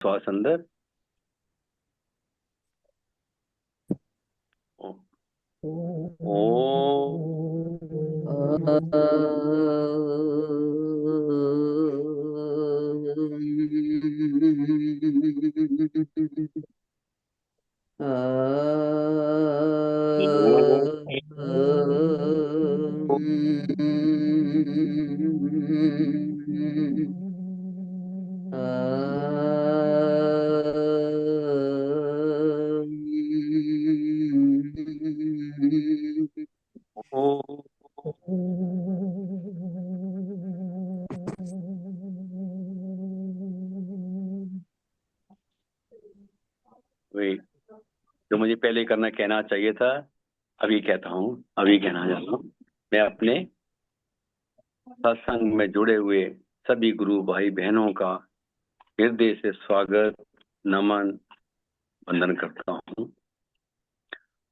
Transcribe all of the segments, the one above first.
श्वास अंदर। वही जो मुझे पहले करना कहना चाहिए था, अभी कहता हूँ, अभी कहना चाहता हूँ। मैं अपने सत्संग में जुड़े हुए सभी गुरु भाई बहनों का हृदय से स्वागत, नमन, वंदन करता हूँ।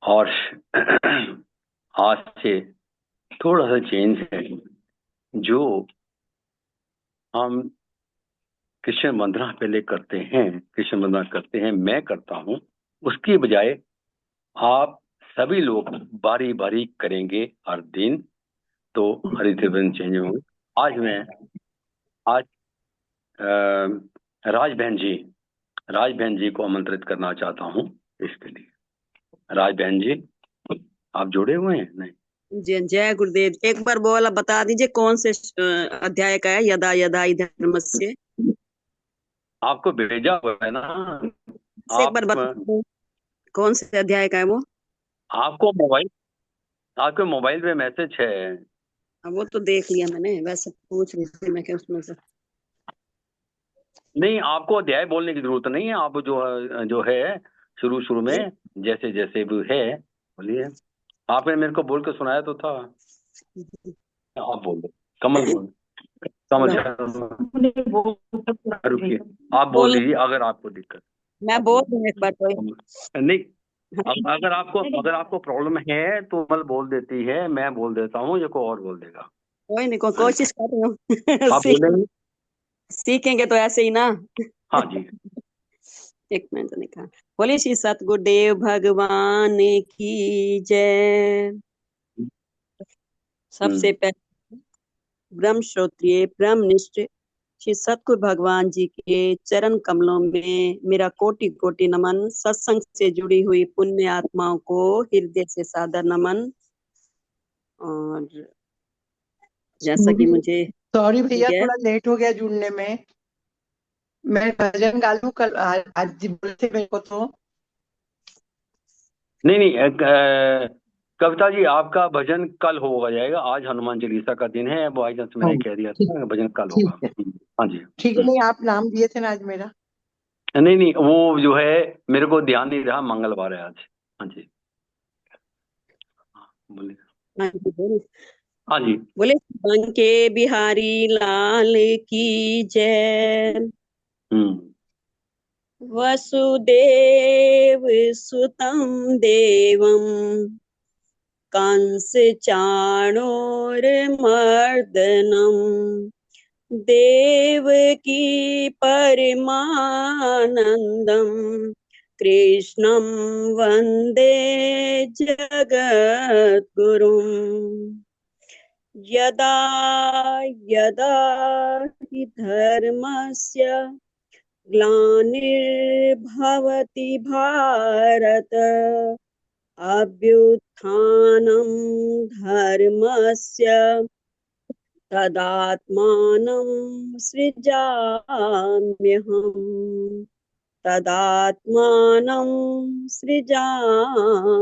और आज से थोड़ा सा चेंज है। जो हम कृष्ण वंदना पहले करते हैं, कृष्ण वंदना करते हैं, मैं करता हूँ, उसकी बजाय आप सभी लोग बारी बारी करेंगे हर दिन, तो हरी त्रिभुवन चेंज होंगे। आज राज बहन जी को आमंत्रित करना चाहता हूँ इसके लिए। राज बहन जी, आप जुड़े हुए हैं? नहीं। जय गुरुदेव। एक बार बोला बता दीजिए कौन से अध्याय का है? यदा यदा ही धर्मस्य। आपको भेजा हुआ है ना। एक बार बता दो कौन से अध्याय का है वो? आपके मोबाइल पे मैसेज है। वो तो देख लिया मैंने, वैसे पूछ रही थी मैं क्या उसमें से। नहीं, आपको अध्याय बोलने की जरूरत नहीं है। आप जो है शुरू में जैसे जैसे भी है बोलिए। आपने मेरे को बोल के सुनाया तो था। आप बोल दो। कमल रुकिए, आप बोल बोल दीजिए अगर आपको दिक्कत। मैं आप बोल बोल। दूं एक बार तो। नहीं, अगर आपको प्रॉब्लम है तो कमल बोल देती है, मैं बोल देता हूँ, ये को और बोल देगा। कोई नहीं, कोशिश कर रही आप हूँ। बोलेंगे? सीखेंगे तो ऐसे ही ना। हाँ जी। एक मिनट नहीं कहा। बोले श्री सतगुरुदेव भगवान की जय। सबसे पहले ब्रह्म श्रोत्रिय ब्रह्मनिष्ठ श्री सतगुरु भगवान जी के चरण कमलों में मेरा कोटि कोटि नमन। सत्संग से जुड़ी हुई पुण्य आत्माओं को हृदय से सादर नमन। और जैसा कि मुझे सॉरी भैया, थोड़ा लेट हो गया जुड़ने में। मैं भजन गा लूं कल? आज बोलते मेरे को तो नहीं, कविता जी, आपका भजन कल होगा जाएगा। आज हनुमान चालीसा का दिन है, बाई चांस मैंने कह दिया था, भजन कल होगा। हाँ जी, ठीक है। नहीं, आप नाम दिए थे ना आज मेरा। नहीं, वो जो है मेरे को ध्यान नहीं रहा, मंगलवार है आज। हाँ जी, बोलिए। हाँ जी। बोले बंके बिहारी लाल की जय। वसुदेव सुतं देवं कंस चाणूरमर्दनम् देवकी परमानन्दम् कृष्णं वन्दे जगद्गुरुम्। यदा यदा हि धर्मस्य ग्लानिर्भवति भारत अभ्युत्थानं धर्मस्य तदात्मानं सृजाम्यहम्। तदात्मानं सृजाम्यहम्।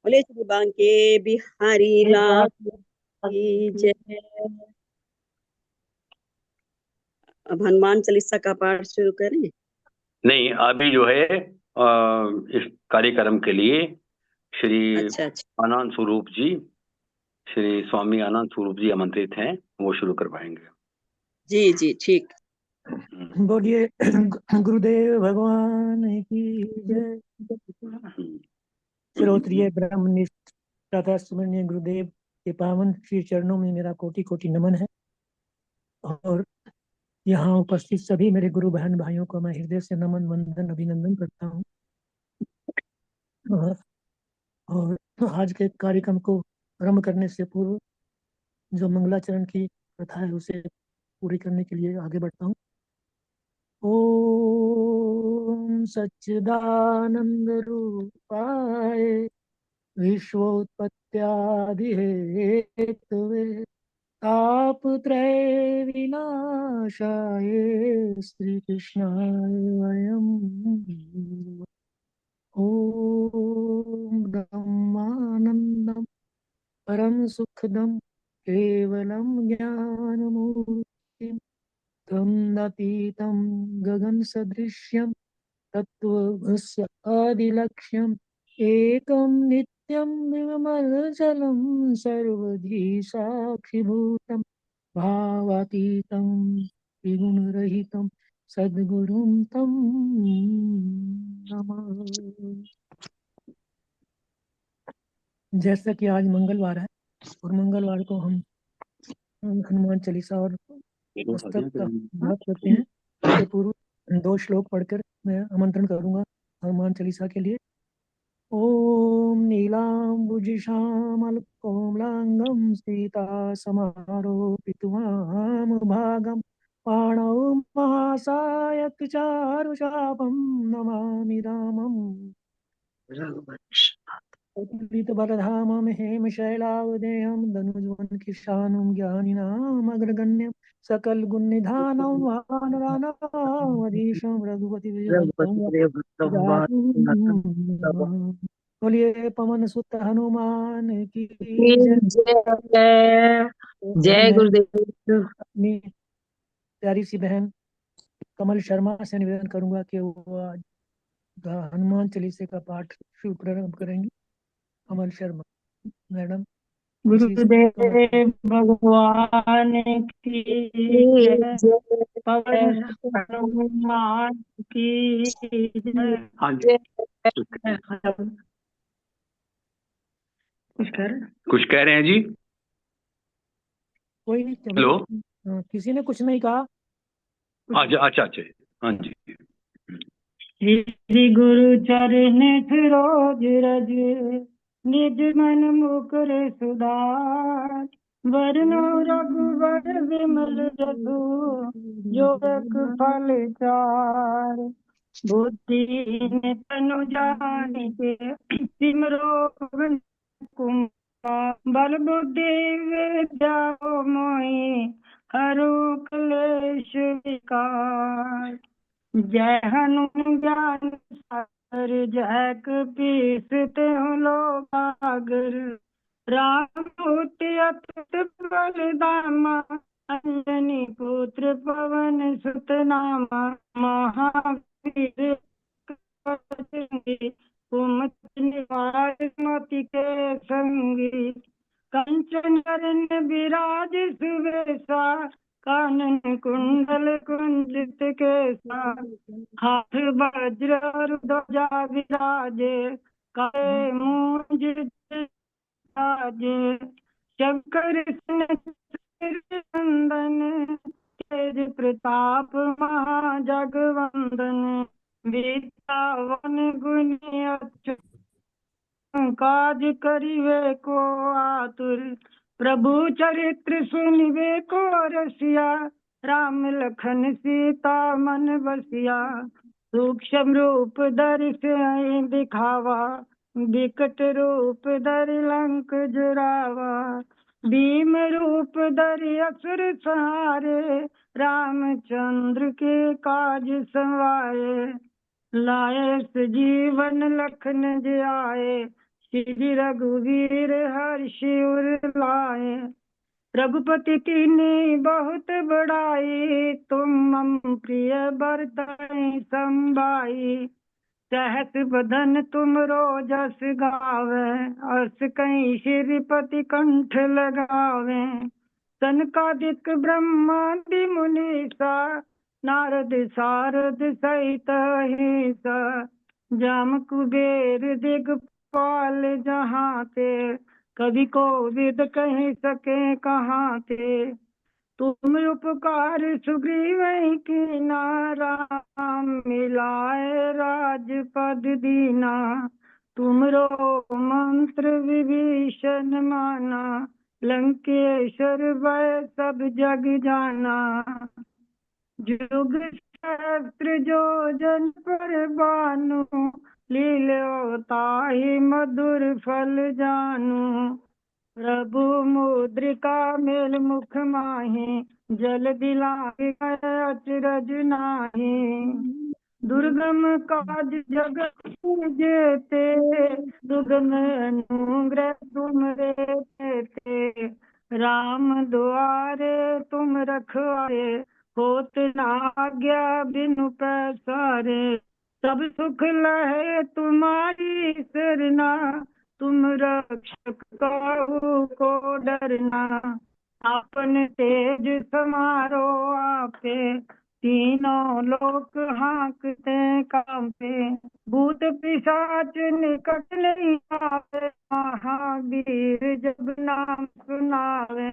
बोले श्री बांके बिहारी लाल की जय। अब हनुमान चालीसा का पाठ शुरू करें? नहीं, अभी जो है इस कार्यक्रम के लिए श्री अच्छा। आनंद स्वरूप जी, श्री स्वामी आनंद स्वरूप जी आमंत्रित हैं, वो शुरू करवाएंगे। जी जी ठीक। बोलिए गुरुदेव भगवान की जय। श्रोत्रिय ब्रह्मनिष्ठ तथा सुमरणीय गुरुदेव के पावन श्री चरणों में मेरा कोटि कोटि नमन है। और यहाँ उपस्थित सभी मेरे गुरु बहन भाइयों को मैं हृदय से नमन वंदन अभिनंदन करता हूँ। और आज के कार्यक्रम को आरंभ करने से पूर्व जो मंगलाचरण की प्रथा है उसे पूरी करने के लिए आगे बढ़ता हूँ। ओम सच्चिदानंद रूपाय विश्वोत्पत्त्यादि हेतवे तापत्रय विनाशाय श्री कृष्णाय वयम् ओम ब्रह्मानंदम परम सुखदम केवलम ज्ञानमूर्तिम् तमतीतं गगन सदृश्यं तत्त्वस्य आदिलक्ष्यम् एकं नित्यं निर्मलजलं सर्वधी साक्षिभूतं भावातीतं त्रिगुणरहितं सद्गुरुं तं नमः। जैसा कि आज मंगलवार है और मंगलवार को हम हनुमान चालीसा और पुस्तक का पाठ करते हैं। इससे पूर्व 2 श्लोक पढ़कर मैं आमंत्रण करूंगा हनुमान चालीसा के लिए। ओम नीलाम्बुजश्यामलकोमलांगं सीता समारोपितवाम भागं पाणौ महासायक चारुचापं नमामि रामम्। बलधामं हेमशैलावदेहं धनुजवन किशानं ज्ञानिनाम् अग्रगण्यं सकल गुणनिधानं वानराणामधीशं रघुपति बोलिए पवन सुत हनुमान की जय। जय गुरुदेव। अपनी प्यारी सी बहन कमल शर्मा से निवेदन करूंगा कि वो आज हनुमान चालीसा का पाठ शुरू प्रारंभ करेंगी। कमल शर्मा मैडम। गुरुदेव भगवान की जय। पवन हनुमान की जय। कुछ कह रहे हैं जी? कोई नहीं। हेलो। किसी ने कुछ नहीं कहा। अच्छा अच्छा। हाँ जी। श्री गुरु चरण फिरोज रज निज मन मुकुर सुधार वरनो रघुवर विमल जसु जोरक फल चार बुद्धि तनु जानिके सिमरो कुमार बल बुद्धि विद्या मोहि हरु क्लेश विकार जय हनुमान सागर जय कपीस तिहुँ लोकागर रामदूत अतुलित बलधामा अंजनी पुत्र पवन सुत नामा महावीर कुमति निवार मति के संगी कंचन वरण विराज सुवेशा कानन कुंडल कुंजित केसा हाथ वज्र और ध्वजा विराजे काले मूंज राजे शंकर नंदन तेज प्रताप महाजगवंदन विद्यावन गुणी अच्युत काज करिवे को आतुर प्रभु चरित्र सुनिवे को रसिया राम लखन सीता मन बसिया सूक्ष्म रूप धरि सिंह दिखावा विकट रूप धरि लंक जुरावा भीम रूप धरि असुर सहारे रामचंद्र के काज संवारे लाए जीवन लखन जियाए श्री रघुवीर हर्षि उर लाए रघुपति कीन्ही बहुत बड़ाई तुम मम प्रिय बरतहि संभाई सहस बदन तुम रोजस गावे अस कहीं श्रीपति कंठ लगावे सनकादिक ब्रह्मादि मुनीसा नारद सारद सहित अहिसा जाम कुबेर दिगपाल जहाँ ते कवि को विद कह सके कहाँ थे तुम उपकार सुग्रीव की नारा, मिलाए राजपद दीना। तुमरो मंत्र विभीषण माना, लंकेश्वर भय सब जग जाना। जुग सहस्त्र जो जन पर बानु, लील्यो ताहि मधुर फल जानू। प्रभु मुद्रिका मेल मुख माहि, जल दिलांग अचरज नाही। दुर्गम काज जगत जेते, दुर्गम अनुग्रह तुम रे तेते। राम दुआरे तुम रखवारे, होत न आज्ञा बिनु पैसारे। सब सुख लहे तुम्हारी सरना, तुम रक्षक काहू को डरना। आपन तेज समारो आपे, तीनों लोक हाँकते कांपे। भूत पिशाच निकट नहीं आवे, महावीर जब नाम सुनावे।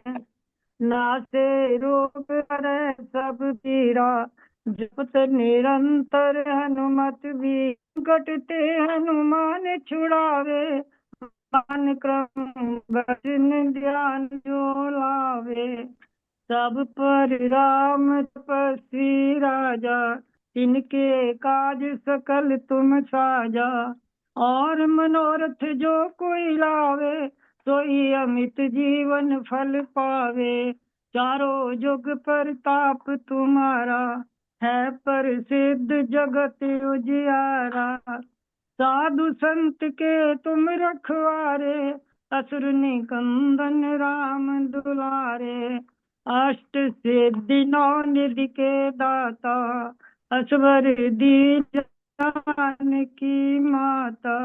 नासे रोग हरै सब पीरा, जपत निरंतर हनुमत भी। कटते हनुमान छुड़ावे, मान क्रम वचन ध्यान जो लावे। सब पर राम तपस्वी राजा, तिनके काज सकल तुम साजा। और मनोरथ जो कोई लावे, सोई अमित जीवन फल पावे। चारों जुग परताप तुम्हारा, है प्रसिद्ध जगत उजियारा। साधु संत के तुम रखवारे, असुर निकंदन राम दुलारे। अष्ट सिद्धि नौ निधि के दाता, असवर दीन जानकी माता।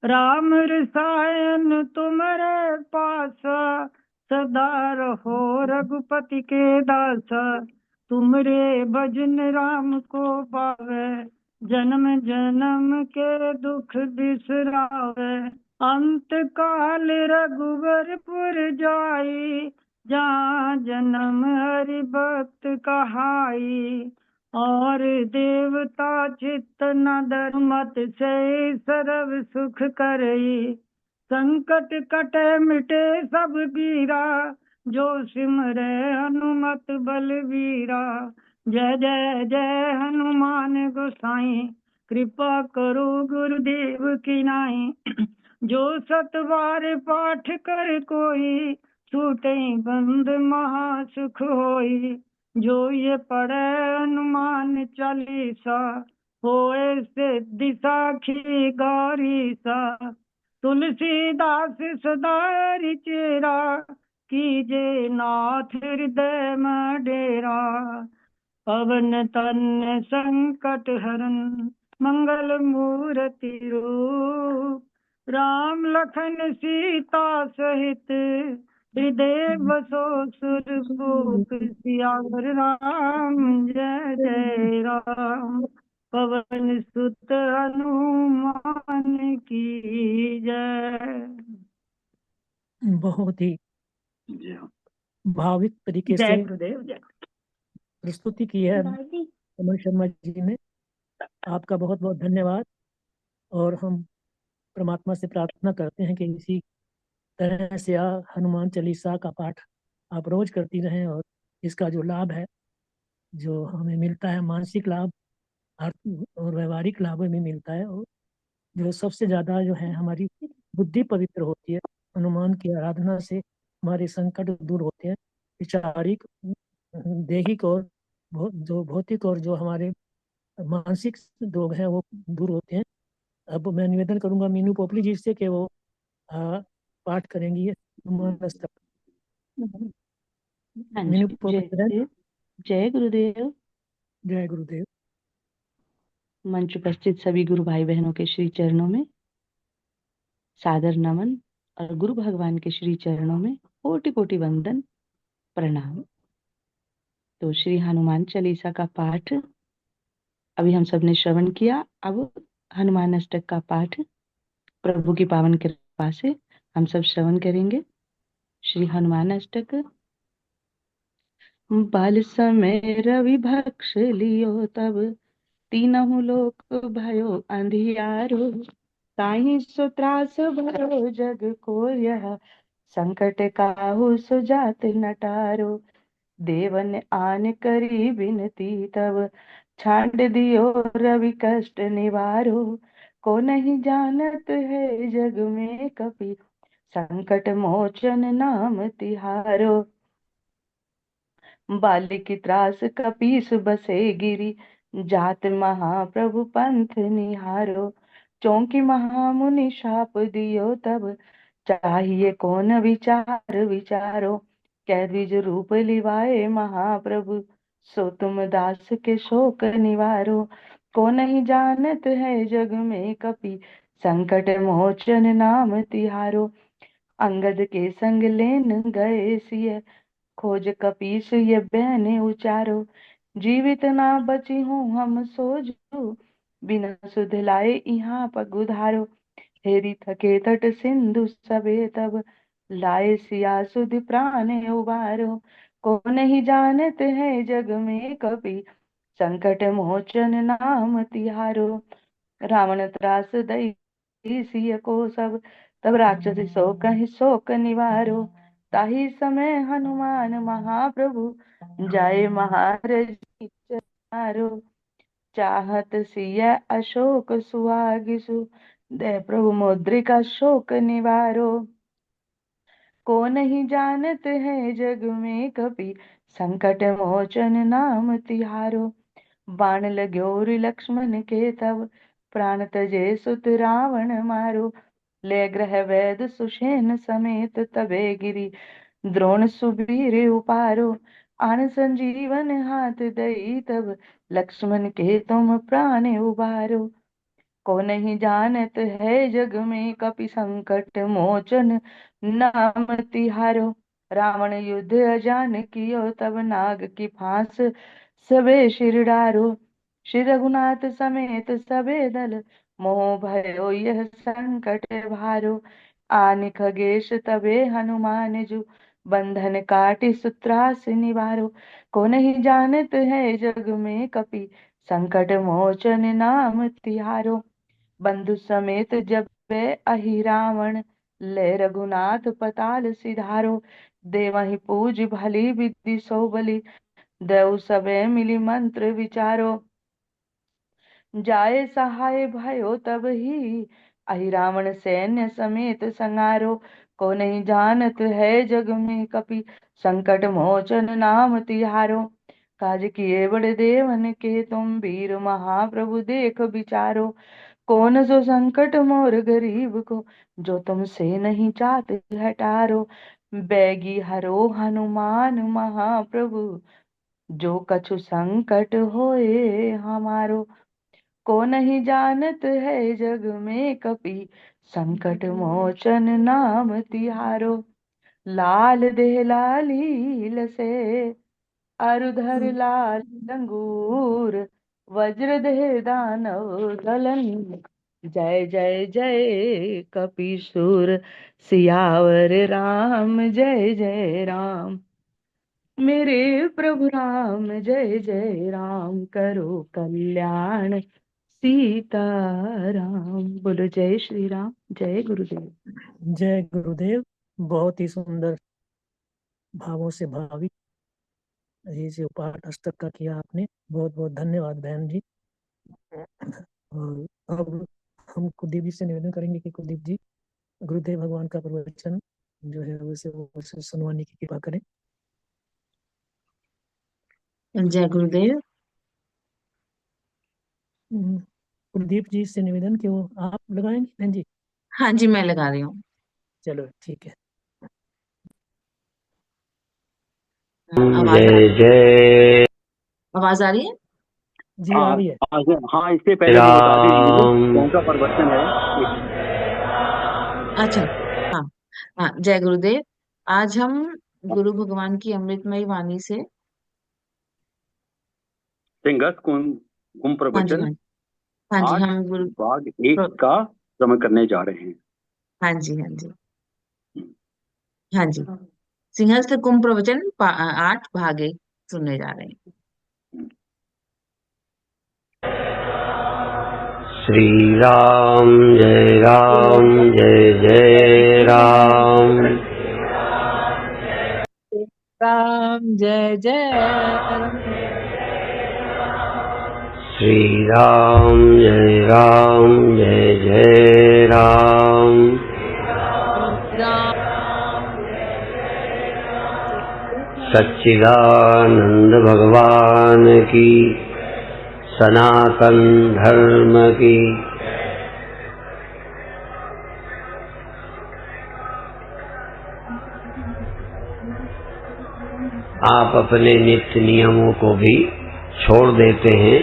राम रसायन तुम्हारे पासा, सदा रहो रघुपति के दासा। तुमरे भजन राम को पावे, जन्म जन्म के दुख बिसरावे। अंत काल रघुवरपुर जाई, जहाँ जन्म हरि भक्त कहाई। और देवता चित्त न धर्मत से, सर्व सुख करई। संकट कटे मिटे सब पीरा, जो सिमरे हनुमत बलवीरा। जय जय जय हनुमान गोसाई, कृपा करो गुरुदेव की नाई। जो सतबार पाठ कर कोई, छूटे बंद महासुख होई। जो ये पढ़े हनुमान चालीसा, होए सिद्धि साखी गौरीसा। तुलसीदास सदा रिचेरा, कीजे नाथ हृदय में डेरा। पवन तन संकट हरन, मंगल मूर्ति रूप। राम लखन सीता सहित, हृदय बसो सुरभूप। सियावर राम जय जय राम, पवन सुत हनुमान की जय। बहुत ही जी हाँ। भाविक तरीके जय से गुरुदेव जय। प्रस्तुति की है अमर शर्मा जी ने। आपका बहुत बहुत धन्यवाद। और हम परमात्मा से प्रार्थना करते हैं कि इसी तरह से हनुमान चालीसा का पाठ आप रोज करती रहें, और इसका जो लाभ है, जो हमें मिलता है, मानसिक लाभ और व्यवहारिक लाभ भी मिलता है, और जो सबसे ज्यादा जो है हमारी बुद्धि पवित्र होती है। हनुमान की आराधना से हमारे संकट दूर होते हैं, वैचारिक, दैहिक और जो भौतिक और जो हमारे मानसिक रोग हैं वो दूर होते हैं। अब मैं निवेदन करूंगा मीनू पोपली जी से कि वो पाठ करेंगी हनुमान अष्टक। हाँ मीनू जी, पोपली जय जी, जय गुरुदेव। जय गुरुदेव। मंच उपस्थित सभी गुरु भाई बहनों के श्री चरणों में सादर नमन, और गुरु भगवान के श्री चरणों में कोटि कोटि वंदन प्रणाम। तो श्री हनुमान चालीसा का पाठ अभी हम सब ने श्रवण किया। अब हनुमान अष्टक का पाठ प्रभु की पावन कृपा से हम सब श्रवण करेंगे। श्री हनुमान अष्टक। बाल समय रवि भक्ष लियो तब, तीनहु लोक भयो अंधियारो, ताहि सो त्रास भयो जग को यह, संकट काहू सुजात नटारो। देवन आन करी बिनती तब, छांड दियो रवि कष्ट निवारो। को नहीं जानत है जग में कपि, संकट मोचन नाम तिहारो। बालिक त्रास कपीस बसे गिरी, जात महाप्रभु पंथ निहारो। चौंकी महामुनि शाप दियो तब, चाहिए कौन विचार विचारो। कह द्विज रूप लिवाए महाप्रभु, सो तुम दास के शोक निवारो। को नहीं जानत है जग में कपि, संकट मोचन नाम तिहारो। अंगद के संग लेन गए सिय, खोज कपीस ये बहने उचारो। जीवित ना बची हूँ हम सोजू, बिना सुध लाए यहाँ पगुधारो। हेरी थके तट सिंधु सबे तब, लाए सिया सुध प्राण उबारो। को नहीं जानत है जग में कपि, संकट मोचन नाम तिहारो। रावण त्रास दई सिय को सब, तब राक्षसी सो कहि शोक निवारो। ताहि समय हनुमान महाप्रभु, जाए महारजी चारो। चाहत सिय अशोक सुहागिसु, दे प्रभु मुद्रिका शोक निवारो। को नहीं जानत है जग में कपि, संकट मोचन नाम तिहारो। बाण लाग्योर लक्ष्मण के तब, प्राण तजे सुत रावण मारो। ले ग्रह वैद सुषेण समेत तबे गिरी, द्रोण सुबीर उपारो। आन संजीवन हाथ दई तब, लक्ष्मण के तुम प्राण उबारो। को नहीं जानत है जग में कपि, संकट मोचन नाम तिहारो। रावण युद्ध अजान कियो तब, नाग की फांस सबे सिर डारो। श्री रघुनाथ समेत सबे दल, मोह भयो यह संकट भारो। आन खगेश तबे हनुमान जु, बंधन काटि सूत्रास निवारो। को नहीं जानत है जग में कपि, संकट मोचन नाम तिहारो। बंधु समेत जब वे अहि रावण, ले रघुनाथ पताल सिधारो। देवहि पूज भली विधि सो बलि, देव सबे मिली मंत्र विचारो। जाए सहाय भयो तब ही, अहि रावण सैन्य समेत संगारो। को नहीं जानत है जग में कपि, संकट मोचन नाम तिहारो। काज किए बड़े देवन के तुम, वीर महाप्रभु देख विचारो। कौन सो संकट मोर गरीब को, जो तुमसे नहीं चाहते हटारो। बैगी हरो हनुमान महाप्रभु, जो कछु संकट होए हमारो। को नहीं जानत है जग में कपि, संकट मोचन नाम तिहारो। लाल देह लालील से, अरुधर लाल अंगूर, वज्र देह दानव दलन। जय जय जय कपीशूर, सियावर राम जय जय राम। मेरे प्रभु राम जय जय राम, करो कल्याण सीताराम। बोलो जय श्री राम, जय गुरुदेव। जय गुरुदेव। बहुत ही सुंदर भावों से भावित ये जो पाठ अष्टक का किया आपने, बहुत बहुत धन्यवाद बहन जी। और अब हम कुलदीप जी से निवेदन करेंगे कि कुलदीप जी गुरुदेव भगवान का प्रवचन जो है उसे सुनवाने की कृपा करें। जय गुरुदेव। कुलदीप जी से निवेदन कि वो आप लगाएंगे बहन जी? हाँ जी, मैं लगा रही हूँ। चलो ठीक है। जय जय। आवाज आ रही है? जी आ रही है। हाँ, इससे पहले ये बता दीजिए कौन सा प्रवचन है। अच्छा, हाँ हाँ, जय गुरुदेव। आज हम गुरु भगवान की अमृतमयी वाणी से सिंगस कुंभ हाँ जी प्रवचन हाँ जी 8 हम गुरु भाग 1 का श्रवण करने जा रहे हैं। हाँ जी हाँ जी हाँ जी। सिंहस्थ कुंभ प्रवचन 8 भाग 1। सुनने जा रहे हैं। श्री राम जय जय राम। राम जय जय राम। श्री राम जय जय राम। सच्चिदानंद भगवान की, सनातन धर्म की। आप अपने नित्य नियमों को भी छोड़ देते हैं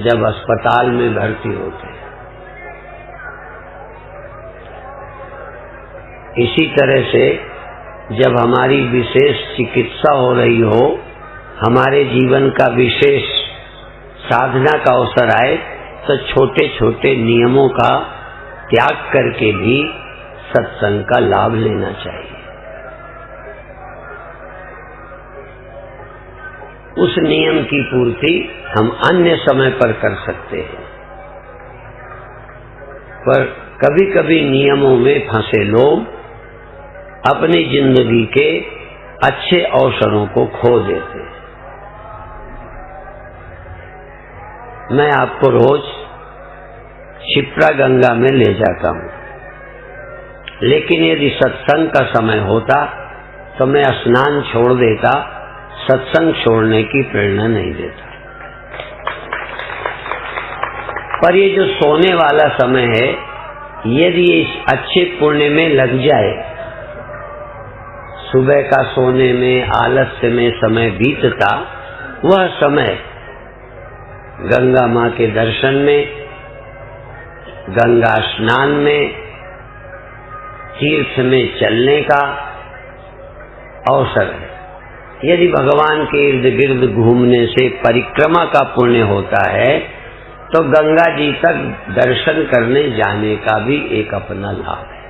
जब अस्पताल में भर्ती होते हैं। इसी तरह से जब हमारी विशेष चिकित्सा हो रही हो, हमारे जीवन का विशेष साधना का अवसर आए, तो छोटे छोटे नियमों का त्याग करके भी सत्संग का लाभ लेना चाहिए। उस नियम की पूर्ति हम अन्य समय पर कर सकते हैं, पर कभी कभी नियमों में फंसे लोग अपनी जिंदगी के अच्छे अवसरों को खो देते हैं। मैं आपको रोज क्षिप्रा गंगा में ले जाता हूँ, लेकिन यदि सत्संग का समय होता तो मैं स्नान छोड़ देता, सत्संग छोड़ने की प्रेरणा नहीं देता। पर ये जो सोने वाला समय है, यदि इस अच्छे पुण्य में लग जाए, सुबह का सोने में आलस्य में समय बीतता, वह समय गंगा माँ के दर्शन में, गंगा स्नान में, तीर्थ में चलने का अवसर है। यदि भगवान के इर्द गिर्द घूमने से परिक्रमा का पुण्य होता है, तो गंगा जी तक दर्शन करने जाने का भी एक अपना लाभ है।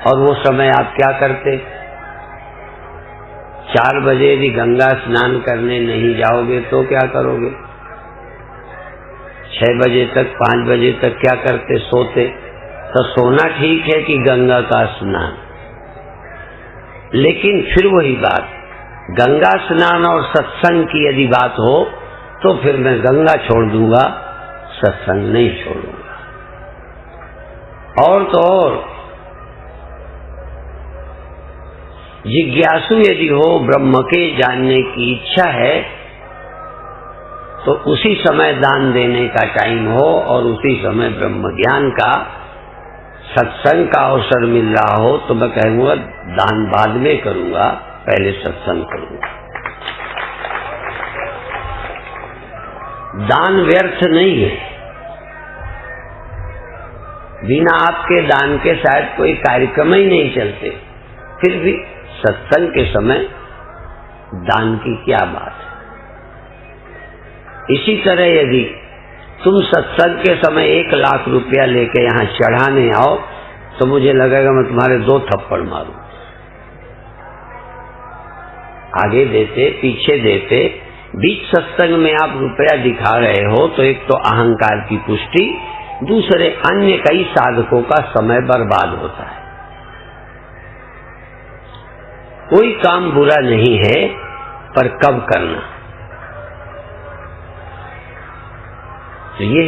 और वो समय आप क्या करते? 4 बजे यदि गंगा स्नान करने नहीं जाओगे तो क्या करोगे? 6 बजे तक 5 बजे तक क्या करते? सोते। तो सोना ठीक है कि गंगा का स्नान? लेकिन फिर वही बात, गंगा स्नान और सत्संग की यदि बात हो तो फिर मैं गंगा छोड़ दूंगा, सत्संग नहीं छोड़ूंगा। और तो और जिज्ञासु यदि हो, ब्रह्म के जानने की इच्छा है, तो उसी समय दान देने का टाइम हो और उसी समय ब्रह्म ज्ञान का, सत्संग का अवसर मिल रहा हो, तो मैं कहूँगा दान बाद में करूँगा, पहले सत्संग करूँगा। दान व्यर्थ नहीं है। बिना आपके दान के शायद कोई कार्यक्रम ही नहीं चलते, फिर भी सत्संग के समय दान की क्या बात है। इसी तरह यदि तुम सत्संग के समय 1 लाख रुपया लेके यहाँ चढ़ाने आओ, तो मुझे लगेगा मैं तुम्हारे 2 थप्पड़ मारूं। आगे देते, पीछे देते, बीच सत्संग में आप रुपया दिखा रहे हो, तो एक तो अहंकार की पुष्टि, दूसरे अन्य कई साधकों का समय बर्बाद होता है। कोई काम बुरा नहीं है, पर कब करना। तो ये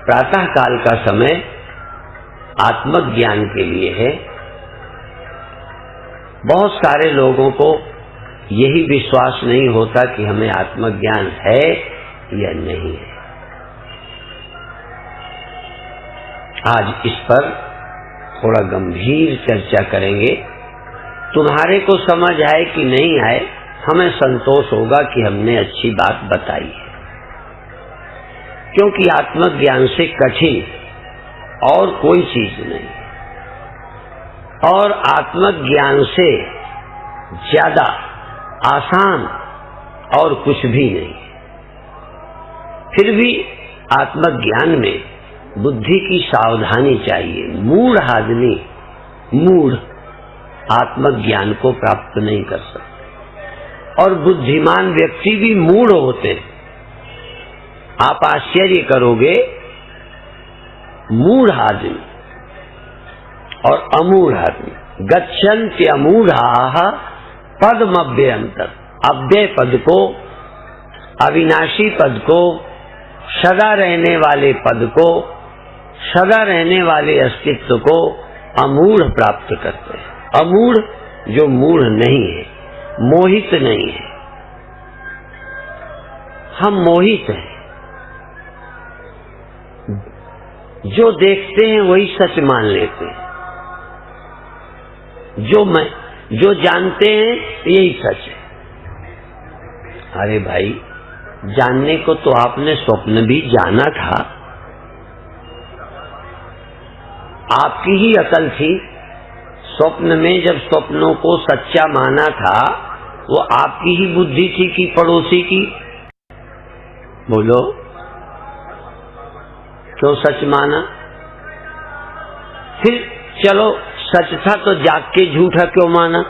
प्रातः काल का समय आत्मज्ञान के लिए है। बहुत सारे लोगों को यही विश्वास नहीं होता कि हमें आत्मज्ञान है या नहीं है। आज इस पर थोड़ा गंभीर चर्चा करेंगे। तुम्हारे को समझ आए कि नहीं आए, हमें संतोष होगा कि हमने अच्छी बात बताई है, क्योंकि आत्मज्ञान से कठिन और कोई चीज नहीं, और आत्मज्ञान से ज्यादा आसान और कुछ भी नहीं। फिर भी आत्मज्ञान में बुद्धि की सावधानी चाहिए। मूढ़ आदमी, मूढ़ आत्मज्ञान को प्राप्त नहीं कर सकते। और बुद्धिमान व्यक्ति भी मूढ़ होते हैं। आप आश्चर्य करोगे, मूढ़ आदमी और अमूढ़ आदमी, गच्छन्ति अमूढ़ाः पदमव्ययंतर, अव्यय पद को, अविनाशी पद को, सदा रहने वाले पद को, सदा रहने वाले अस्तित्व को अमूढ़ प्राप्त करते हैं। अमूढ़ जो मूढ़ नहीं है, मोहित नहीं है। हम मोहित हैं, जो देखते हैं वही सच मान लेते हैं, जो जानते हैं यही सच है। अरे भाई, जानने को तो आपने स्वप्न भी जाना था, आपकी ही अकल थी। स्वप्न में जब स्वप्नों को सच्चा माना था, वो आपकी ही बुद्धि थी कि पड़ोसी की? बोलो, क्यों सच माना? फिर चलो सच था तो जाग के झूठा क्यों माना?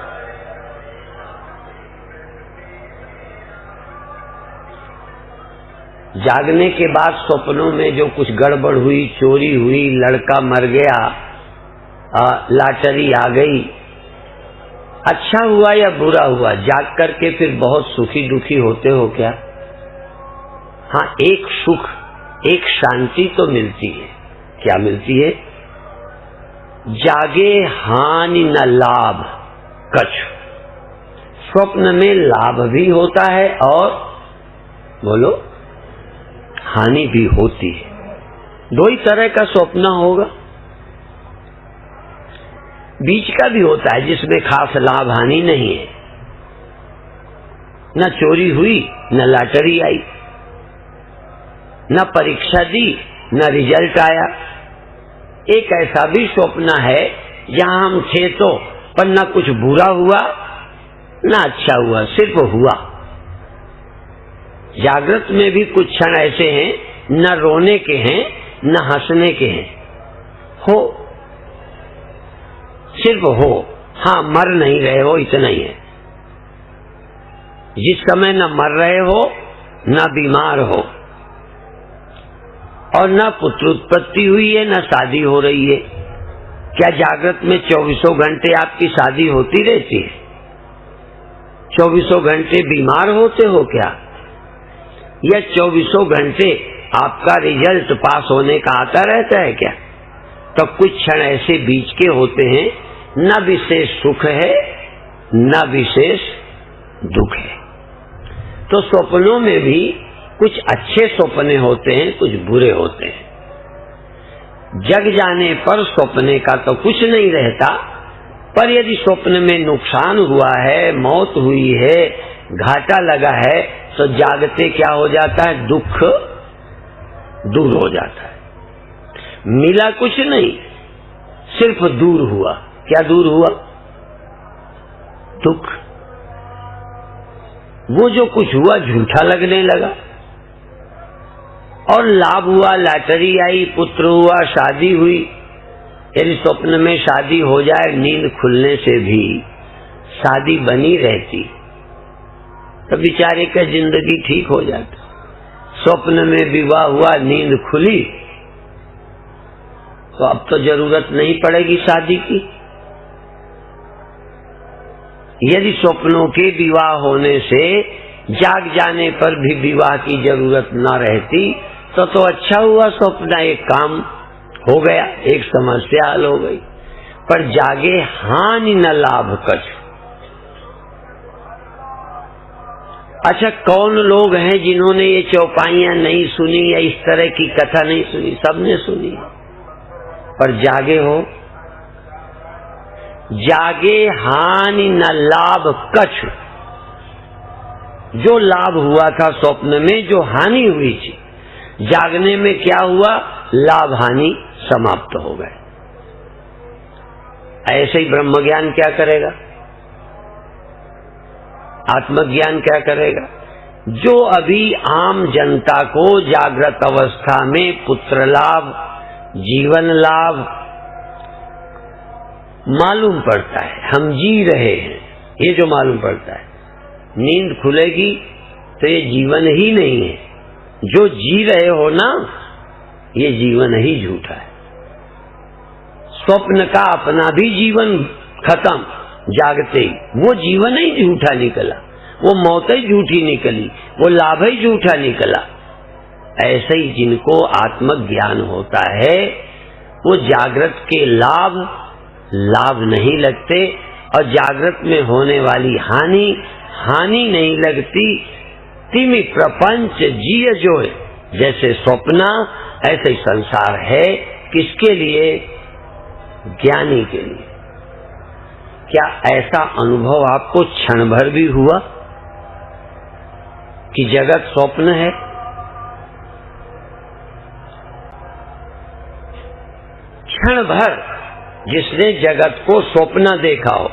जागने के बाद स्वप्नों में जो कुछ गड़बड़ हुई, चोरी हुई, लड़का मर गया, लॉटरी आ गई, अच्छा हुआ या बुरा हुआ, जाग करके फिर बहुत सुखी दुखी होते हो क्या? हाँ, एक सुख, एक शांति तो मिलती है। क्या मिलती है? जागे हानि न लाभ कछु। स्वप्न में लाभ भी होता है और बोलो हानि भी होती है। दो ही तरह का स्वप्न होगा। बीच का भी होता है जिसमें खास लाभ हानि नहीं है, न चोरी हुई, न लॉटरी आई, न परीक्षा दी, न रिजल्ट आया। एक ऐसा भी स्वप्न है जहां हम थे तो, पर न कुछ बुरा हुआ न अच्छा हुआ, सिर्फ हुआ। जागृत में भी कुछ क्षण ऐसे हैं, न रोने के हैं न हंसने के हैं, हो, सिर्फ हो। हाँ, मर नहीं रहे हो, इतना ही है। जिस समय न मर रहे हो, न बीमार हो, और न पुत्र उत्पत्ति हुई है, न शादी हो रही है। क्या जागृत में 24 घंटे आपकी शादी होती रहती है? 24 घंटे बीमार होते हो क्या? या 24 घंटे आपका रिजल्ट पास होने का आता रहता है क्या? तो कुछ क्षण ऐसे बीच के होते हैं, न विशेष सुख है न विशेष दुख है। तो स्वप्नों में भी कुछ अच्छे सपने होते हैं, कुछ बुरे होते हैं। जग जाने पर सपने का तो कुछ नहीं रहता, पर यदि स्वप्न में नुकसान हुआ है, मौत हुई है, घाटा लगा है, तो जागते क्या हो जाता है? दुख दूर हो जाता है। मिला कुछ नहीं, सिर्फ दूर हुआ। क्या दूर हुआ? दुख। वो जो कुछ हुआ झूठा लगने लगा, और लाभ हुआ, लॉटरी आई, पुत्र हुआ, शादी हुई। यदि स्वप्न में शादी हो जाए, नींद खुलने से भी शादी बनी रहती, तो बेचारे का जिंदगी ठीक हो जाता। स्वप्न में विवाह हुआ, नींद खुली, तो अब तो जरूरत नहीं पड़ेगी शादी की। यदि स्वप्नों के विवाह होने से जाग जाने पर भी विवाह की जरूरत न रहती, तो अच्छा हुआ, स्वप्न एक काम हो गया, एक समस्या हल हो गई। पर जागे हानि न लाभ कछु। अच्छा, कौन लोग हैं जिन्होंने ये चौपाइयां नहीं सुनी या इस तरह की कथा नहीं सुनी? सबने सुनी, पर जागे हो। जागे हानि न लाभ कछु। जो लाभ हुआ था स्वप्न में, जो हानि हुई थी, जागने में क्या हुआ? लाभ हानि समाप्त हो गए। ऐसे ही ब्रह्म ज्ञान क्या करेगा? आत्मज्ञान क्या करेगा? जो अभी आम जनता को जागृत अवस्था में पुत्र लाभ, जीवन लाभ मालूम पड़ता है, हम जी रहे हैं, ये जो मालूम पड़ता है, नींद खुलेगी तो ये जीवन ही नहीं है। जो जी रहे हो ना, ये जीवन ही झूठा है। स्वप्न का अपना भी जीवन खत्म जागते ही, वो जीवन ही झूठा निकला, वो मौत ही झूठी निकली, वो लाभ ही झूठा निकला। ऐसे ही जिनको आत्मज्ञान होता है वो जागृत के लाभ नहीं लगते, और जागृत में होने वाली हानि नहीं लगती। तिमि प्रपंच जिय जो है, जैसे स्वप्न ऐसे ही संसार है। किसके लिए? ज्ञानी के लिए। क्या ऐसा अनुभव आपको क्षण भर भी हुआ कि जगत स्वप्न है? क्षण भर जिसने जगत को स्वप्न देखा हो,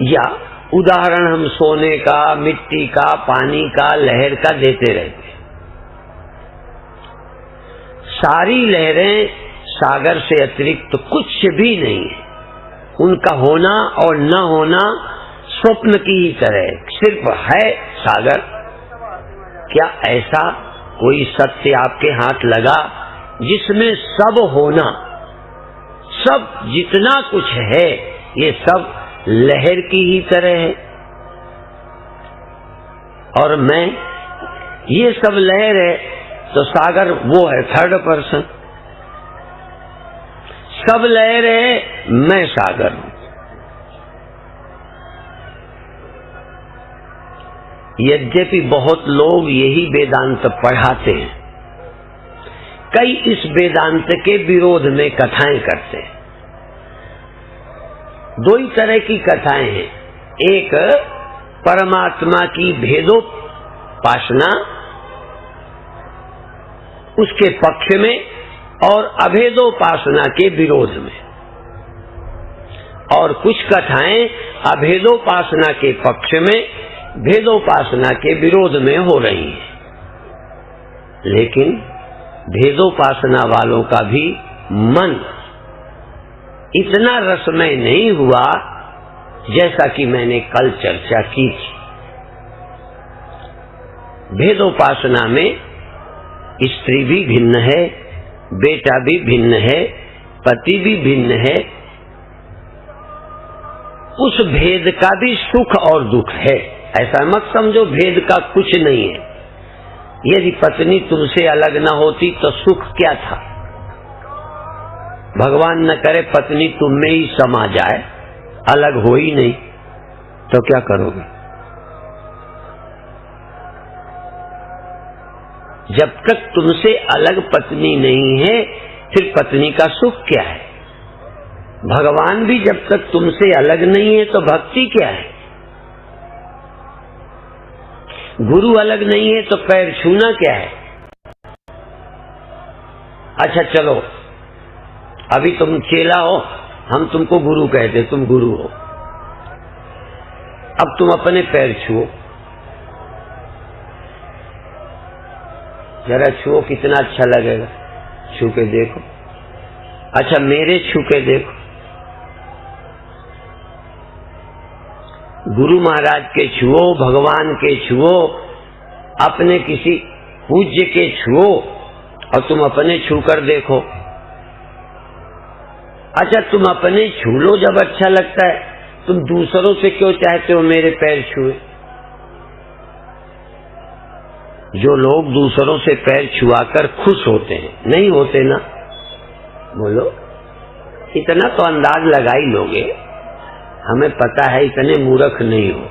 या उदाहरण हम सोने का, मिट्टी का, पानी का, लहर का देते रहते हैं। सारी लहरें सागर से अतिरिक्त कुछ भी नहीं है। उनका होना और न होना स्वप्न की ही तरह सिर्फ है सागर। क्या ऐसा कोई सत्य आपके हाथ लगा जिसमें सब होना, सब जितना कुछ है, ये सब लहर की ही तरह है? और मैं, ये सब लहर है तो सागर वो है थर्ड पर्सन। सब लहर है, मैं सागर हूं। यद्यपि बहुत लोग यही वेदांत पढ़ाते हैं, कई इस वेदांत के विरोध में कथाएं करते हैं। दो ही तरह की कथाएं हैं। एक परमात्मा की भेदोपासना, उसके पक्ष में, और अभेदोपासना के विरोध में। और कुछ कथाएं अभेदोपासना के पक्ष में, भेदोपासना के विरोध में हो रही हैं। लेकिन भेदोपासना वालों का भी मन इतना रसमय नहीं हुआ जैसा कि मैंने कल चर्चा की थी। भेदोपासना में स्त्री भी भिन्न है, बेटा भी भिन्न है, पति भी भिन्न है। उस भेद का भी सुख और दुख है। ऐसा मत समझो भेद का कुछ नहीं है। यदि पत्नी तुमसे अलग न होती तो सुख क्या था? भगवान न करे पत्नी तुम में ही समा जाए, अलग हो ही नहीं, तो क्या करोगे? जब तक तुमसे अलग पत्नी नहीं है, फिर पत्नी का सुख क्या है? भगवान भी जब तक तुमसे अलग नहीं है तो भक्ति क्या है? गुरु अलग नहीं है तो पैर छूना क्या है? अच्छा चलो, अभी तुम चेला हो, हम तुमको गुरु कहते, तुम गुरु हो। अब तुम अपने पैर छुओ, जरा छुओ, कितना अच्छा लगेगा। छू के देखो। अच्छा मेरे छू के देखो। गुरु महाराज के छुओ, भगवान के छुओ, अपने किसी पूज्य के छुओ, और तुम अपने छू कर देखो। अच्छा तुम अपने छू लो जब अच्छा लगता है, तुम दूसरों से क्यों चाहते हो मेरे पैर छुए? जो लोग दूसरों से पैर छुआकर खुश होते हैं, नहीं होते ना? बोलो, इतना तो अंदाज लगा ही लोगे, हमें पता है इतने मूर्ख नहीं हो।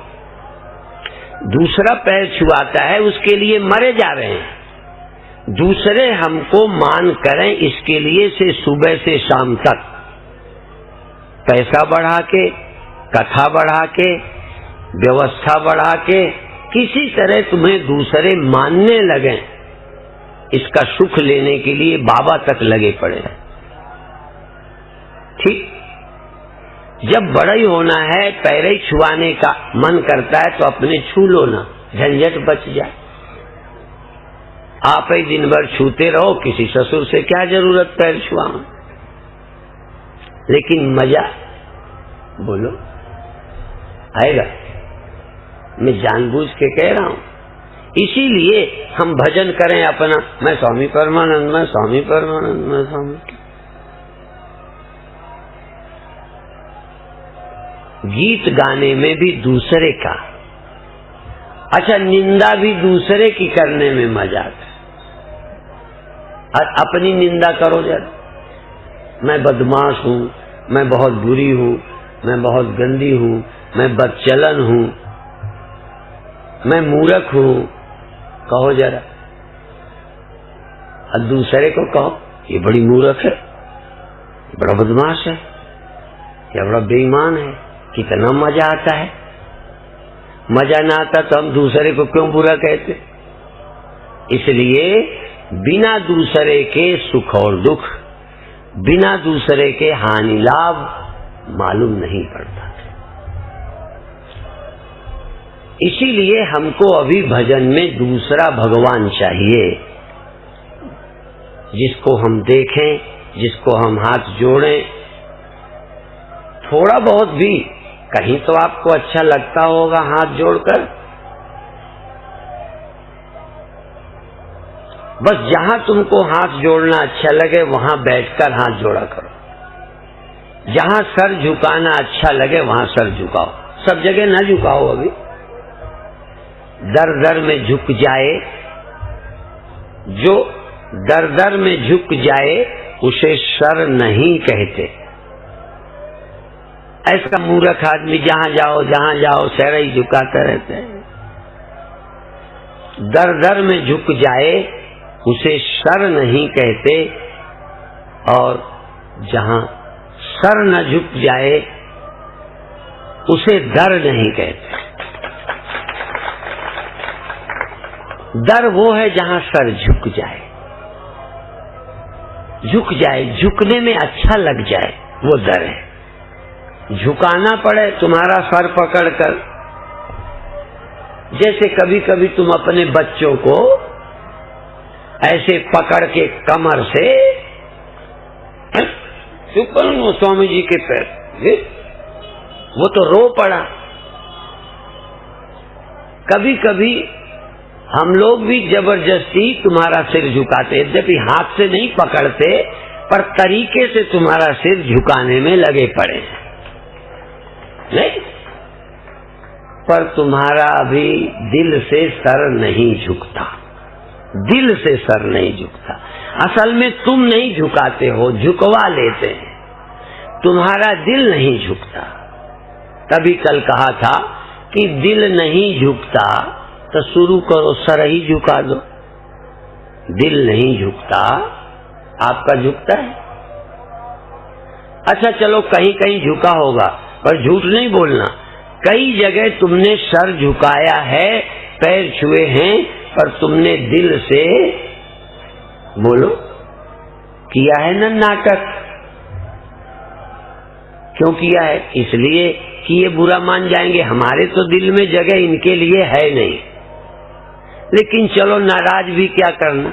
दूसरा पैर छुआता है उसके लिए मरे जा रहे हैं, दूसरे हमको मान करें इसके लिए से सुबह से शाम तक पैसा बढ़ा के, कथा बढ़ा के, व्यवस्था बढ़ा के, किसी तरह तुम्हें दूसरे मानने लगे, इसका सुख लेने के लिए बाबा तक लगे पड़े। ठीक, जब बड़ा ही होना है, पैर ही छुआने का मन करता है तो अपने छू लो ना, झंझट बच जाए। आप ही दिन भर छूते रहो, किसी ससुर से क्या जरूरत पैर छुआओ। लेकिन मजा बोलो आएगा? मैं जानबूझ के कह रहा हूं। इसीलिए हम भजन करें अपना, मैं स्वामी परमानंद, मैं स्वामी परमानंद, मैं स्वामी। गीत गाने में भी दूसरे का, अच्छा निंदा भी दूसरे की करने में मजा आता है। और अपनी निंदा करो जरा, मैं बदमाश हूं, मैं बहुत बुरी हूं, मैं बहुत गंदी हूं, मैं बदचलन हूं, मैं मूर्ख हूं, कहो जरा। और दूसरे को कहो ये बड़ी मूर्ख है, बड़ा बदमाश है, या बड़ा बेईमान है, कितना मजा आता है। मजा ना आता तो हम दूसरे को क्यों बुरा कहते। इसलिए बिना दूसरे के सुख और दुख, बिना दूसरे के हानि लाभ मालूम नहीं पड़ता। इसीलिए हमको अभी भजन में दूसरा भगवान चाहिए, जिसको हम देखें, जिसको हम हाथ जोड़ें। थोड़ा बहुत भी कहीं तो आपको अच्छा लगता होगा हाथ जोड़कर, बस जहां तुमको हाथ जोड़ना अच्छा लगे वहां बैठकर हाथ जोड़ा करो। जहां सर झुकाना अच्छा लगे वहां सर झुकाओ, सब जगह ना झुकाओ। अभी दर दर में झुक जाए, जो दर दर में झुक जाए उसे सर नहीं कहते। ऐसा मूर्ख आदमी जहां जाओ सर ही झुकाते रहते हैं। दर दर में झुक जाए उसे सर नहीं कहते, और जहां सर न झुक जाए उसे दर नहीं कहते। दर वो है जहां सर झुक जाए, झुक जाए, झुकने में अच्छा लग जाए, वो दर है। झुकाना पड़े तुम्हारा सर पकड़कर, जैसे कभी कभी तुम अपने बच्चों को ऐसे पकड़ के कमर से स्वामी जी के पैर, वो तो रो पड़ा। कभी कभी हम लोग भी जबरदस्ती तुम्हारा सिर झुकाते, यद्यपि हाथ से नहीं पकड़ते, पर तरीके से तुम्हारा सिर झुकाने में लगे पड़े हैं, नहीं? पर तुम्हारा अभी दिल से सर नहीं झुकता, दिल से सर नहीं झुकता। असल में तुम नहीं झुकाते हो, झुकवा लेते हैं, तुम्हारा दिल नहीं झुकता। तभी कल कहा था कि दिल नहीं झुकता तो शुरू करो सर ही झुका दो। दिल नहीं झुकता, आपका झुकता है। अच्छा चलो कहीं कहीं झुका होगा, पर झूठ नहीं बोलना। कई जगह तुमने सर झुकाया है, पैर छुए हैं, पर तुमने दिल से बोलो किया है ना नाटक। क्यों किया है? इसलिए कि ये बुरा मान जाएंगे, हमारे तो दिल में जगह इनके लिए है नहीं। लेकिन चलो नाराज भी क्या करना,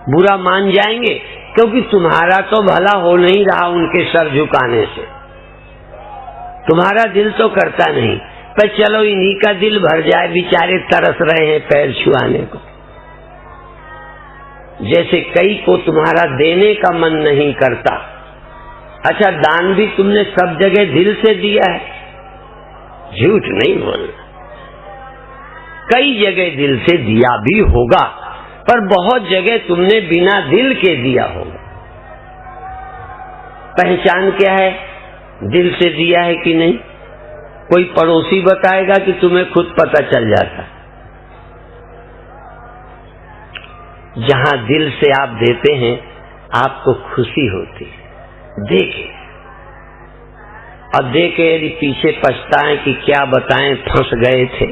बुरा मान जाएंगे, क्योंकि तुम्हारा तो भला हो नहीं रहा उनके सर झुकाने से, तुम्हारा दिल तो करता नहीं। पर चलो इन्हीं का दिल भर जाए, बेचारे तरस रहे हैं पैर छुआने को। जैसे कई को तुम्हारा देने का मन नहीं करता। अच्छा दान भी तुमने सब जगह दिल से दिया है, झूठ नहीं बोलना। कई जगह दिल से दिया भी होगा, पर बहुत जगह तुमने बिना दिल के दिया होगा। पहचान क्या है, दिल से दिया है कि नहीं? कोई पड़ोसी बताएगा कि तुम्हें खुद पता चल जाता। जहां दिल से आप देते हैं आपको खुशी होती है, देखे और देखे यदि पीछे पछताएं कि क्या बताएं, फंस गए थे।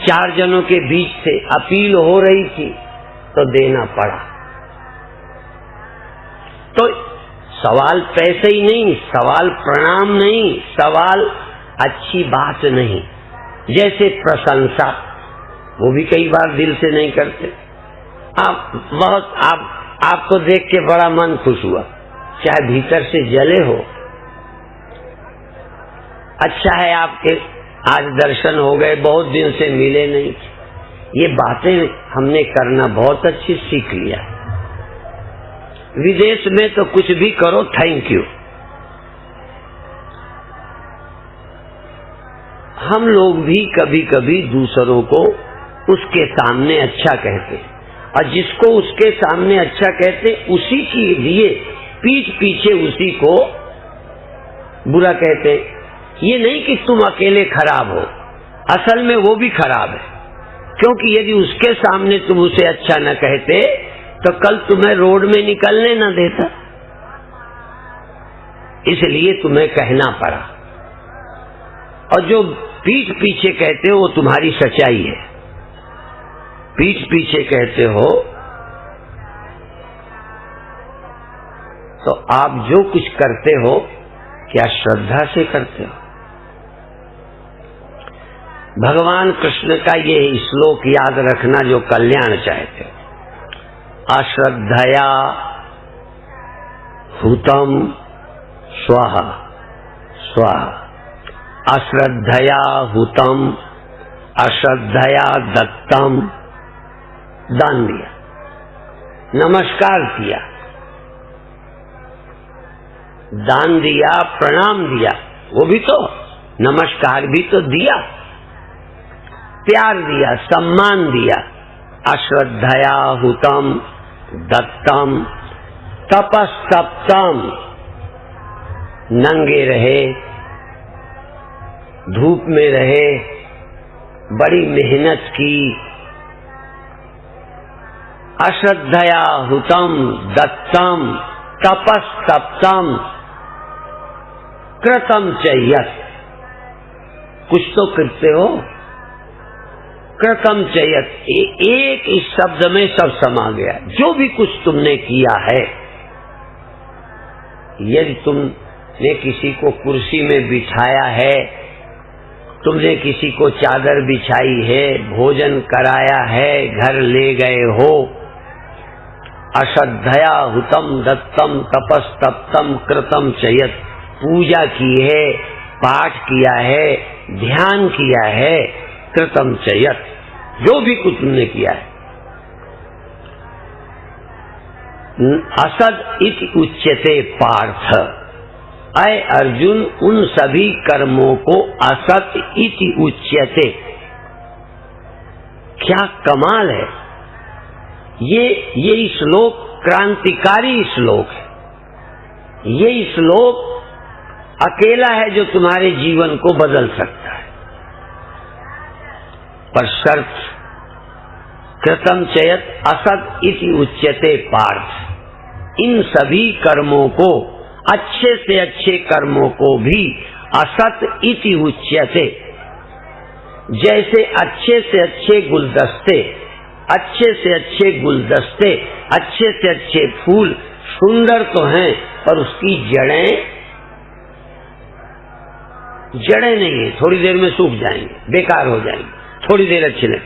4 जनों के बीच से अपील हो रही थी तो देना पड़ा। तो सवाल पैसे ही नहीं, सवाल प्रणाम नहीं, सवाल अच्छी बात नहीं। जैसे प्रशंसा, वो भी कई बार दिल से नहीं करते। आपको देख के बड़ा मन खुश हुआ, चाहे भीतर से जले हो, अच्छा है आपके आज दर्शन हो गए, बहुत दिन से मिले नहीं। ये बातें हमने करना बहुत अच्छी सीख लिया। विदेश में तो कुछ भी करो थैंक यू। हम लोग भी कभी कभी दूसरों को उसके सामने अच्छा कहते, और जिसको उसके सामने अच्छा कहते उसी के लिए पीठ पीछे उसी को बुरा कहते। ये नहीं कि तुम अकेले खराब हो, असल में वो भी खराब है, क्योंकि यदि उसके सामने तुम उसे अच्छा न कहते तो कल तुम्हें रोड में निकलने न देता, इसलिए तुम्हें कहना पड़ा। और जो पीठ पीछे कहते हो वो तुम्हारी सच्चाई है। पीठ पीछे कहते हो तो आप जो कुछ करते हो क्या श्रद्धा से करते हो? भगवान कृष्ण का ये श्लोक याद रखना जो कल्याण चाहते हो। अश्रद्धया हुतम स्वाहा स्वाहा, अश्रद्धया हुतम अश्रद्धया दत्तम, दान दिया, नमस्कार किया, दान दिया, प्रणाम दिया, वो भी तो नमस्कार भी तो दिया, प्यार दिया, सम्मान दिया। अश्रद्धया हुतम दत्तम तपस्तप्तम, नंगे रहे, धूप में रहे, बड़ी मेहनत की। अश्रद्धया हुतम दत्तम तपस्तप्तम कृतम चयत, कुछ तो करते हो। कृतम चयत, एक इस शब्द में सब समा गया। जो भी कुछ तुमने किया है, यदि तुमने किसी को कुर्सी में बिठाया है, तुमने किसी को चादर बिछाई है, भोजन कराया है, घर ले गए हो, अश्रद्धया हुतम दत्तम तपस्तप्तम कृतम चयत, पूजा की है, पाठ किया है, ध्यान किया है, कृतम चयत, जो भी कुछ तुमने किया है। असद इति उच्यते पार्थ, अय अर्जुन उन सभी कर्मों को असत इति उच्यते। क्या कमाल है! ये श्लोक क्रांतिकारी श्लोक है। ये श्लोक अकेला है जो तुम्हारे जीवन को बदल सकता है, पर शर्त कृतम चयत असत इति उच्यते पार्थ। इन सभी कर्मों को, अच्छे से अच्छे कर्मों को भी असत इति उच्यते। जैसे अच्छे से अच्छे गुलदस्ते, अच्छे से अच्छे गुलदस्ते, अच्छे से अच्छे फूल सुंदर तो हैं, पर उसकी जड़ें नहीं है, थोड़ी देर में सूख जाएंगे, बेकार हो जाएंगे, थोड़ी देर अच्छे नहीं।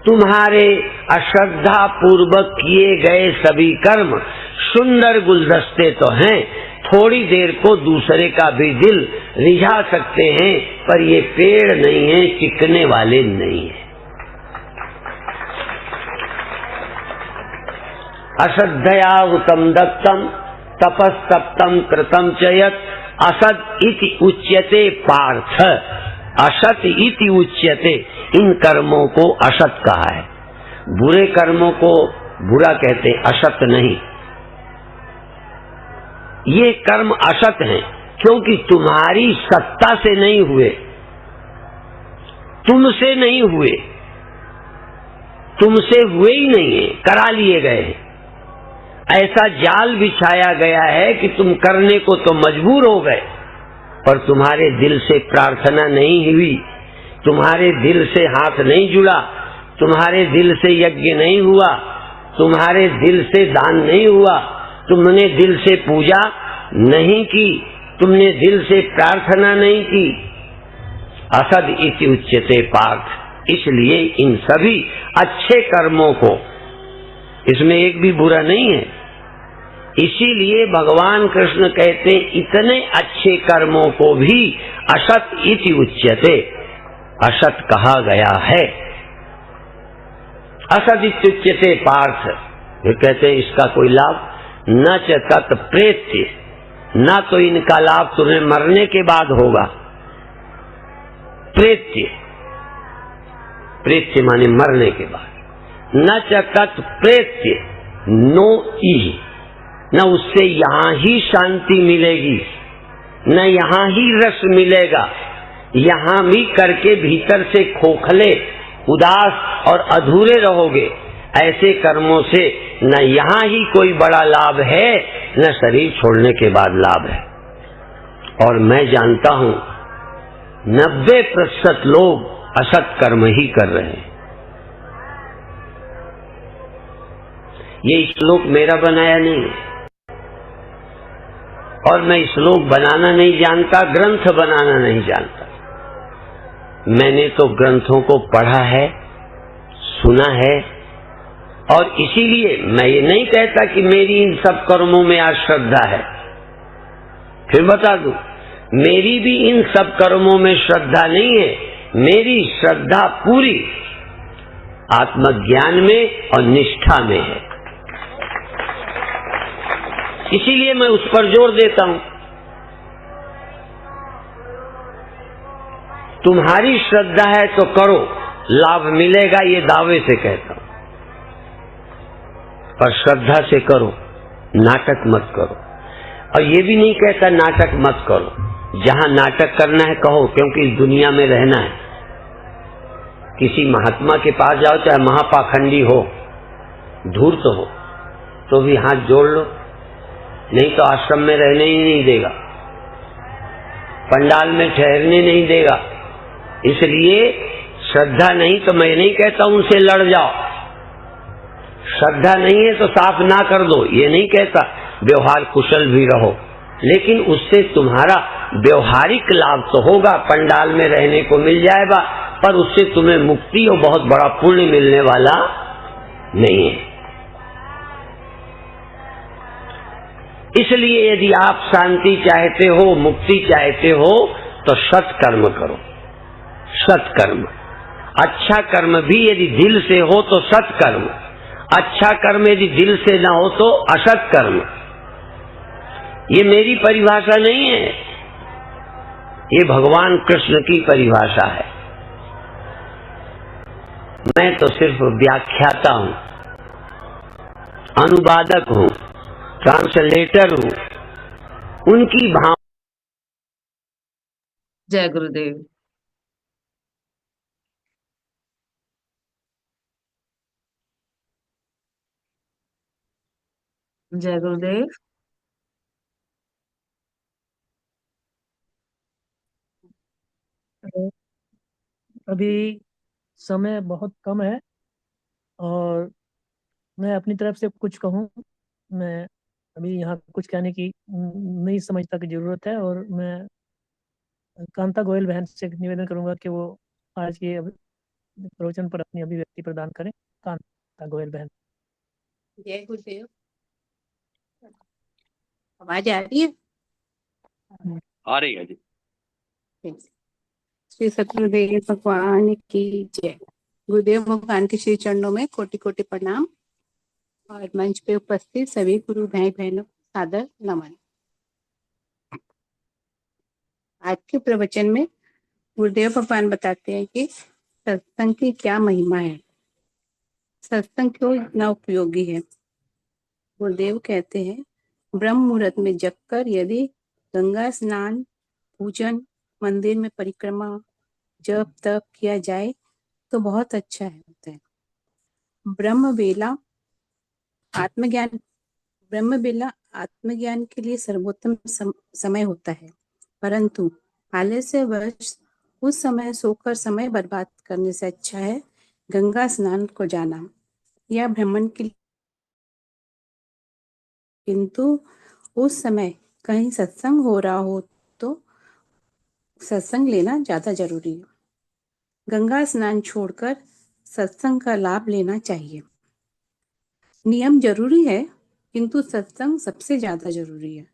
तुम्हारे अश्रद्धा पूर्वक किए गए सभी कर्म सुंदर गुलदस्ते तो हैं, थोड़ी देर को दूसरे का भी दिल रिझा सकते हैं, पर ये पेड़ नहीं है, टिकने वाले नहीं है। अश्रद्धया हुतम दत्तम तपस्तप्तम कृतम चयत असत इति उच्यते पार्थ। असत इति उच्यते, इन कर्मों को असत कहा है। बुरे कर्मों को बुरा कहते, असत नहीं। ये कर्म असत हैं क्योंकि तुम्हारी सत्ता से नहीं हुए, तुमसे नहीं हुए, तुमसे हुए ही नहीं है, करा लिए गए हैं। ऐसा जाल बिछाया गया है कि तुम करने को तो मजबूर हो गए, पर तुम्हारे दिल से प्रार्थना नहीं हुई, तुम्हारे दिल से हाथ नहीं जुड़ा, तुम्हारे दिल से यज्ञ नहीं हुआ, तुम्हारे दिल से दान नहीं हुआ, तुमने दिल से पूजा नहीं की, तुमने दिल से प्रार्थना नहीं की। असद इति उच्यते पार्थ। इसलिए इन सभी अच्छे कर्मों को, इसमें एक भी बुरा नहीं है, इसीलिए भगवान कृष्ण कहते इतने अच्छे कर्मों को भी असत इति उच्यते, असत कहा गया है। असत इति उच्यते पार्थ, वे कहते हैं इसका कोई लाभ न च तत् प्रेत्य, न तो इनका लाभ तुम्हें मरने के बाद होगा। प्रेत्य, प्रेत्य माने मरने के बाद। न च तत् प्रेत्य नो ई, न उससे यहाँ ही शांति मिलेगी, न यहाँ ही रस मिलेगा। यहाँ भी करके भीतर से खोखले, उदास और अधूरे रहोगे। ऐसे कर्मों से न यहाँ ही कोई बड़ा लाभ है, न शरीर छोड़ने के बाद लाभ है। और मैं जानता हूँ 90% लोग असत कर्म ही कर रहे हैं। ये श्लोक मेरा बनाया नहीं है, और मैं श्लोक बनाना नहीं जानता, ग्रंथ बनाना नहीं जानता। मैंने तो ग्रंथों को पढ़ा है, सुना है, और इसीलिए मैं ये नहीं कहता कि मेरी इन सब कर्मों में आज श्रद्धा है। फिर बता दूं, मेरी भी इन सब कर्मों में श्रद्धा नहीं है। मेरी श्रद्धा पूरी आत्मज्ञान में और निष्ठा में है। इसीलिए मैं उस पर जोर देता हूं। तुम्हारी श्रद्धा है तो करो, लाभ मिलेगा ये दावे से कहता हूं, पर श्रद्धा से करो, नाटक मत करो। और ये भी नहीं कहता नाटक मत करो, जहां नाटक करना है कहो, क्योंकि इस दुनिया में रहना है। किसी महात्मा के पास जाओ, चाहे महापाखंडी हो, धूर्त हो, तो भी हाथ जोड़ लो, नहीं तो आश्रम में रहने ही नहीं देगा, पंडाल में ठहरने नहीं देगा। इसलिए श्रद्धा नहीं तो मैं नहीं कहता उनसे लड़ जाओ, श्रद्धा नहीं है तो साफ ना कर दो, ये नहीं कहता, व्यवहार कुशल भी रहो, लेकिन उससे तुम्हारा व्यवहारिक लाभ तो होगा, पंडाल में रहने को मिल जाएगा, पर उससे तुम्हें मुक्ति और बहुत बड़ा पुण्य मिलने वाला नहीं है। इसलिए यदि आप शांति चाहते हो, मुक्ति चाहते हो, तो सत्कर्म करो। सत्कर्म, अच्छा कर्म भी यदि दिल से हो तो सत्कर्म, अच्छा कर्म यदि दिल से ना हो तो असत कर्म। ये मेरी परिभाषा नहीं है, ये भगवान कृष्ण की परिभाषा है। मैं तो सिर्फ व्याख्याता हूं, अनुवादक हूं, ट्रांसलेटर हूं, उनकी भाव। जय गुरुदेव। जय गुरुदेव। अभी समय बहुत कम है और मैं अपनी तरफ से कुछ कहूँ, मैं अभी यहाँ कुछ कहने की नहीं समझता कि जरूरत है, और मैं कांता गोयल बहन से निवेदन करूंगा कि वो आज के प्रवचन पर अपनी अभिव्यक्ति प्रदान करें। कांता गोयल बहन। जय गुरुदेव। आवाज आ रही है? आ रही है जी। श्री सतगुरुदेव भगवान की जय। गुरुदेव भगवान के श्री चरणों में कोटि कोटि प्रणाम, और मंच पे उपस्थित सभी गुरु भाई बहनों सादर नमन। आज के प्रवचन में गुरुदेव भगवान बताते हैं कि सत्संग की क्या महिमा है, सत्संग क्यों इतना उपयोगी है। गुरुदेव कहते हैं, ब्रह्म मुहूर्त में जगकर यदि गंगा स्नान, पूजन, मंदिर में परिक्रमा, जप तप किया जाए तो बहुत अच्छा होता है। ब्रह्म बेला आत्मज्ञान के लिए सर्वोत्तम समय होता है, परंतु आलस्यवश उस समय सोकर समय बर्बाद करने से अच्छा है गंगा स्नान को जाना या भ्रमण के लिए, किंतु उस समय कहीं सत्संग हो रहा हो तो सत्संग लेना ज्यादा जरूरी है। गंगा स्नान छोड़कर सत्संग का लाभ लेना चाहिए। नियम जरूरी है, किंतु सत्संग सबसे ज्यादा जरूरी है।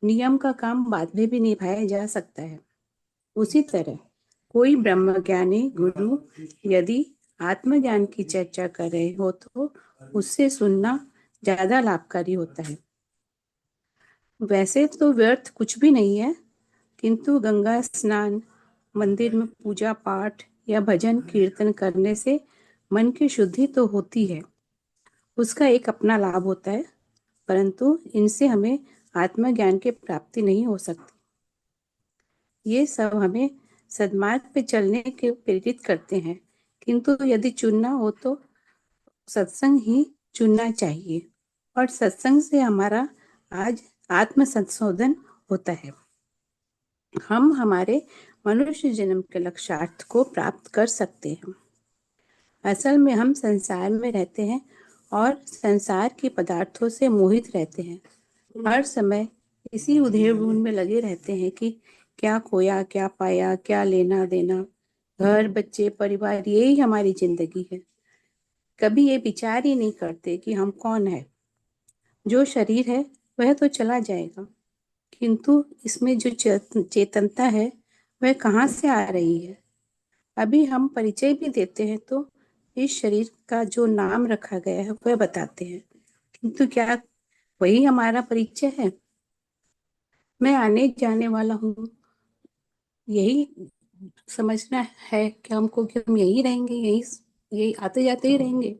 नियम का काम बाद में भी निभाया जा सकता है। उसी तरह कोई ब्रह्मज्ञानी गुरु यदि आत्मज्ञान की चर्चा कर रहे हो तो उससे सुनना ज्यादा लाभकारी होता है। वैसे तो व्यर्थ कुछ भी नहीं है, किंतु गंगा स्नान, मंदिर में पूजा पाठ या भजन कीर्तन करने से मन की शुद्धि तो होती है, उसका एक अपना लाभ होता है, परंतु इनसे हमें आत्मज्ञान की प्राप्ति नहीं हो सकती। ये सब हमें सद्मार्ग पे चलने के प्रेरित करते हैं, किंतु यदि चुनना हो तो सत्संग ही चुनना चाहिए और सत्संग से हमारा आज आत्म संशोधन होता है। हम हमारे मनुष्य जन्म के लक्ष्यार्थ को प्राप्त कर सकते हैं। असल में हम संसार में रहते हैं और संसार के पदार्थों से मोहित रहते हैं। हर समय इसी उधेड़ बुन में लगे रहते हैं कि क्या खोया, क्या पाया, क्या लेना देना, घर बच्चे परिवार, यही हमारी जिंदगी है। कभी ये विचार ही नहीं करते कि हम कौन है। जो शरीर है वह तो चला जाएगा, किंतु इसमें जो चेतनता है वह कहाँ से आ रही है। अभी हम परिचय भी देते हैं तो इस शरीर का जो नाम रखा गया है वह बताते हैं, किंतु क्या वही हमारा परिचय है? मैं आने जाने वाला हूँ, यही समझना है कि हमको कि हम यही रहेंगे, यही आते जाते ही रहेंगे।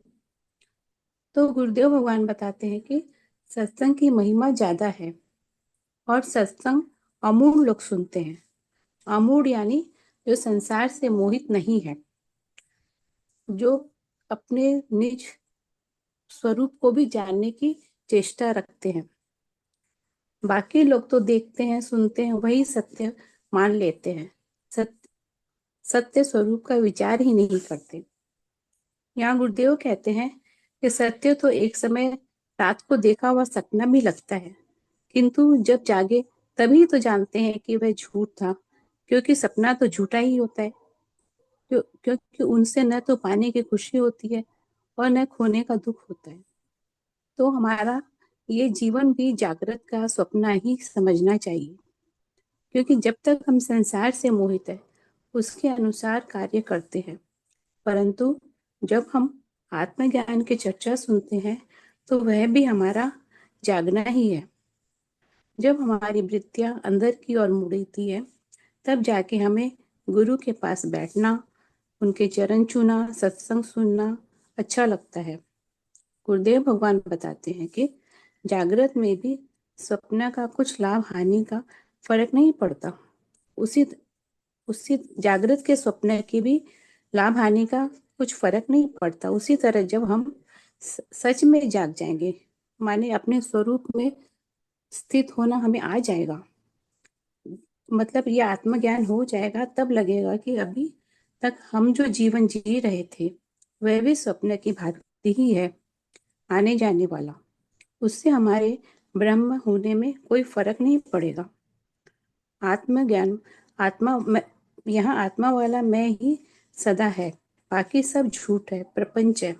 तो गुरुदेव भगवान बताते हैं कि सत्संग की महिमा ज्यादा है और सत्संग अमूढ़ लोग सुनते हैं। अमूढ़ यानी जो संसार से मोहित नहीं है, जो अपने निज स्वरूप को भी जानने की चेष्टा रखते हैं। बाकी लोग तो देखते हैं, सुनते हैं, वही सत्य मान लेते हैं, सत्य स्वरूप का विचार ही नहीं करते। यहाँ गुरुदेव कहते हैं कि सत्य तो एक समय रात को देखा हुआ सपना भी लगता है, किंतु जब जागे तभी तो जानते हैं कि वह झूठ था, क्योंकि सपना तो झूठा ही होता है। क्योंकि उनसे न तो पाने की खुशी होती है और न खोने का दुख होता है। तो हमारा ये जीवन भी जागृत का सपना ही समझना चाहिए, क्योंकि जब तक हम संसार से मोहित है उसके अनुसार कार्य करते हैं, परंतु जब हम आत्मज्ञान की चर्चा सुनते हैं तो वह भी हमारा जागना ही है। जब हमारी वृत्तियां अंदर की ओर मुड़ती है तब जाके हमें गुरु के पास बैठना, उनके चरण छूना, सत्संग सुनना अच्छा लगता है। गुरुदेव भगवान बताते हैं कि जागृत में भी स्वप्न का कुछ लाभ हानि का फर्क नहीं पड़ता। उसी जागृत के स्वप्न की भी लाभ हानि का कुछ फर्क नहीं पड़ता। उसी तरह जब हम सच में जाग जाएंगे, माने अपने स्वरूप में स्थित होना हमें आ जाएगा, मतलब ये आत्मज्ञान हो जाएगा, तब लगेगा कि अभी तक हम जो जीवन जी रहे थे वह भी स्वप्न की भांति ही है, आने जाने वाला। उससे हमारे ब्रह्म होने में कोई फर्क नहीं पड़ेगा। आत्मज्ञान यहाँ आत्मा वाला मैं ही सदा है, बाकी सब झूठ है, प्रपंच है।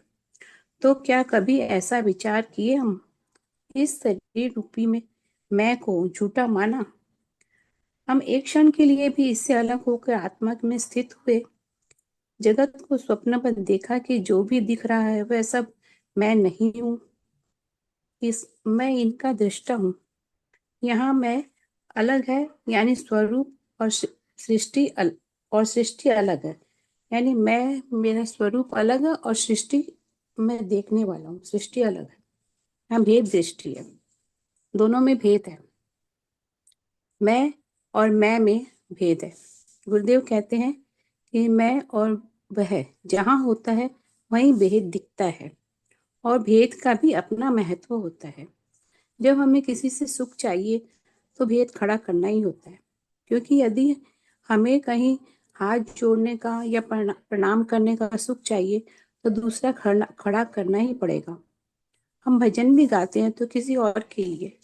तो क्या कभी ऐसा विचार किए हम? इस शरीर रूपी में मैं को झूठा माना? हम एक क्षण के लिए भी इससे अलग होकर आत्मा में स्थित हुए? जगत को स्वप्न पर देखा कि जो भी दिख रहा है वह सब मैं नहीं हूँ, मैं इनका दृष्टा हूँ। यहाँ मैं अलग है, यानी स्वरूप और सृष्टि अलग है, यानी मैं, मेरा स्वरूप अलग है और सृष्टि मैं देखने वाला हूँ, सृष्टि अलग है। यहाँ भेद दृष्टि है, दोनों में भेद है। मैं और मैं में भेद है। गुरुदेव कहते हैं कि मैं और वह जहाँ होता है वहीं भेद दिखता है, और भेद का भी अपना महत्व होता है। जब हमें किसी से सुख चाहिए तो भेद खड़ा करना ही होता है, क्योंकि यदि हमें कहीं हाथ जोड़ने का या प्रणाम करने का सुख चाहिए तो दूसरा खड़ा करना ही पड़ेगा। हम भजन भी गाते हैं तो किसी और के लिए,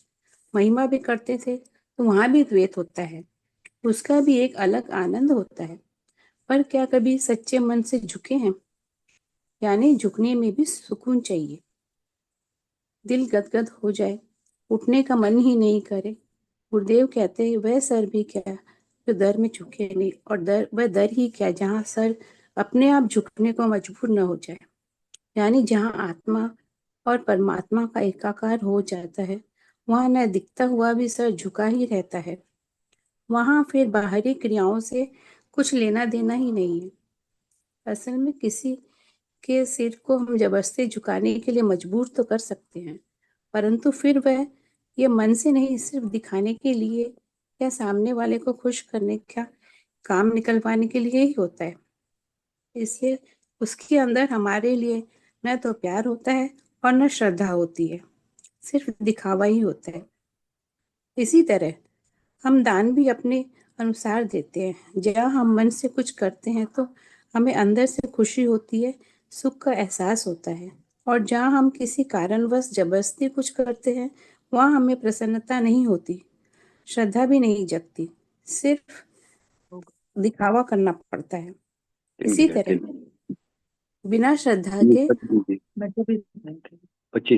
महिमा भी करते थे तो वहां भी द्वैत होता है, उसका भी एक अलग आनंद होता है। पर क्या कभी सच्चे मन से झुके हैं? यानी झुकने में भी सुकून चाहिए। दिल गदगद हो जाए, उठने का मन ही नहीं करे। गुरुदेव कहते हैं वह सर भी क्या जो दर में झुके नहीं, और वह दर ही क्या जहाँ सर अपने आप झुकने को मजबूर न हो जाए। यानी जहाँ आत्मा और परमात्मा का एकाकार हो जाता है, वहाँ न दिखता हुआ भी सर झुका ही रहता है। वहाँ फिर बाहरी क्रियाओं से कुछ लेना देना ही नहीं है। असल में किसी के सिर को हम जबरदस्ती झुकाने के लिए मजबूर तो कर सकते हैं, परंतु फिर वह ये मन से नहीं, सिर्फ दिखाने के लिए या सामने वाले को खुश करने का काम निकलवाने के लिए ही होता है। इसलिए उसके अंदर हमारे लिए न तो प्यार होता है और न श्रद्धा होती है, सिर्फ दिखावा ही होता है। इसी तरह हम दान भी अपने अनुसार देते हैं। जहाँ हम मन से कुछ करते हैं तो हमें अंदर से खुशी होती है, सुख का एहसास होता है, और जहाँ हम किसी कारणवश जबरदस्ती कुछ करते हैं, वहाँ हमें प्रसन्नता नहीं होती, श्रद्धा भी नहीं जगती, सिर्फ दिखावा करना पड़ता है। इसी तरह बिना श्रद्धा के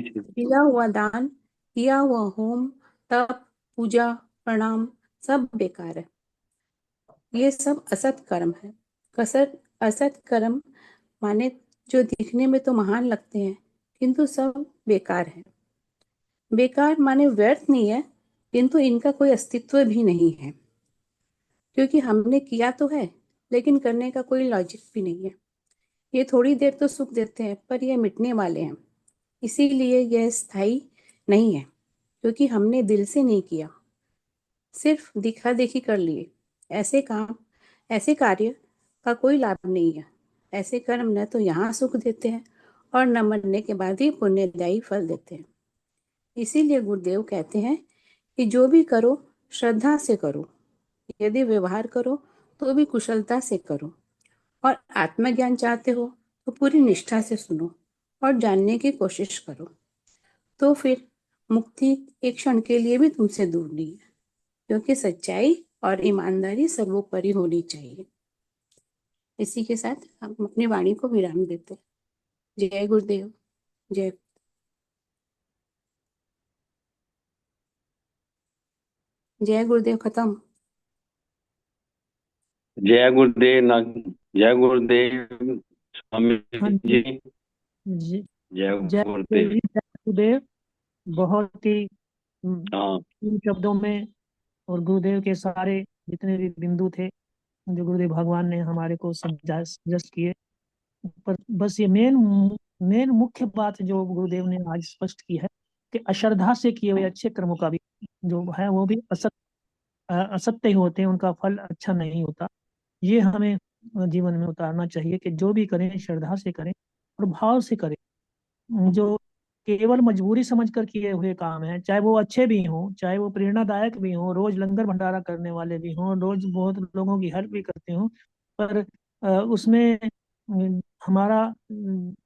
किया हुआ दान, किया हुआ होम, तप, पूजा, प्रणाम सब बेकार है। ये सब असत कर्म है। असत कर्म माने जो दिखने में तो महान लगते हैं, किंतु सब बेकार है। बेकार माने व्यर्थ नहीं है, किंतु इनका कोई अस्तित्व भी नहीं है, क्योंकि हमने किया तो है, लेकिन करने का कोई लॉजिक भी नहीं है। ये थोड़ी देर तो सुख देते हैं, पर ये मिटने वाले हैं, इसीलिए यह स्थायी नहीं है, क्योंकि हमने दिल से नहीं किया, सिर्फ दिखा देखी कर लिए। ऐसे कार्य का कोई लाभ नहीं है। ऐसे कर्म न तो यहाँ सुख देते हैं और न मरने के बाद ही पुण्यदायी फल देते हैं। इसीलिए गुरुदेव कहते हैं कि जो भी करो श्रद्धा से करो, यदि व्यवहार करो तो भी कुशलता से करो, और आत्मज्ञान चाहते हो तो पूरी निष्ठा से सुनो और जानने की कोशिश करो, तो फिर मुक्ति एक क्षण के लिए भी तुमसे दूर नहीं है, क्योंकि सच्चाई और ईमानदारी सर्वोपरि होनी चाहिए। इसी के साथ हम अपनी वाणी को विराम देते हैं। जय गुरुदेव। जय जय गुरुदेव। खत्म। जय गुरुदेव जय गुरुदेव स्वामी हाँ जी। जी, जी, जय जय गुरुदेव। गुरुदेव। बहुत ही हाँ इन शब्दों में, और गुरुदेव के सारे जितने भी बिंदु थे जो गुरुदेव भगवान ने हमारे को सजेस्ट किए, पर बस ये मेन मुख्य बात जो गुरुदेव ने आज स्पष्ट की है कि अश्रद्धा से किए हुए अच्छे कर्मों का भी जो है वो भी असत्य ही होते हैं, उनका फल अच्छा नहीं होता। ये हमें जीवन में उतारना चाहिए कि जो भी करें श्रद्धा से करें और भाव से करें। जो केवल मजबूरी समझकर किए हुए काम है, चाहे वो अच्छे भी हों, चाहे वो प्रेरणादायक भी हों, रोज लंगर भंडारा करने वाले भी हों, रोज बहुत लोगों की हेल्प भी करते हों, पर उसमें हमारा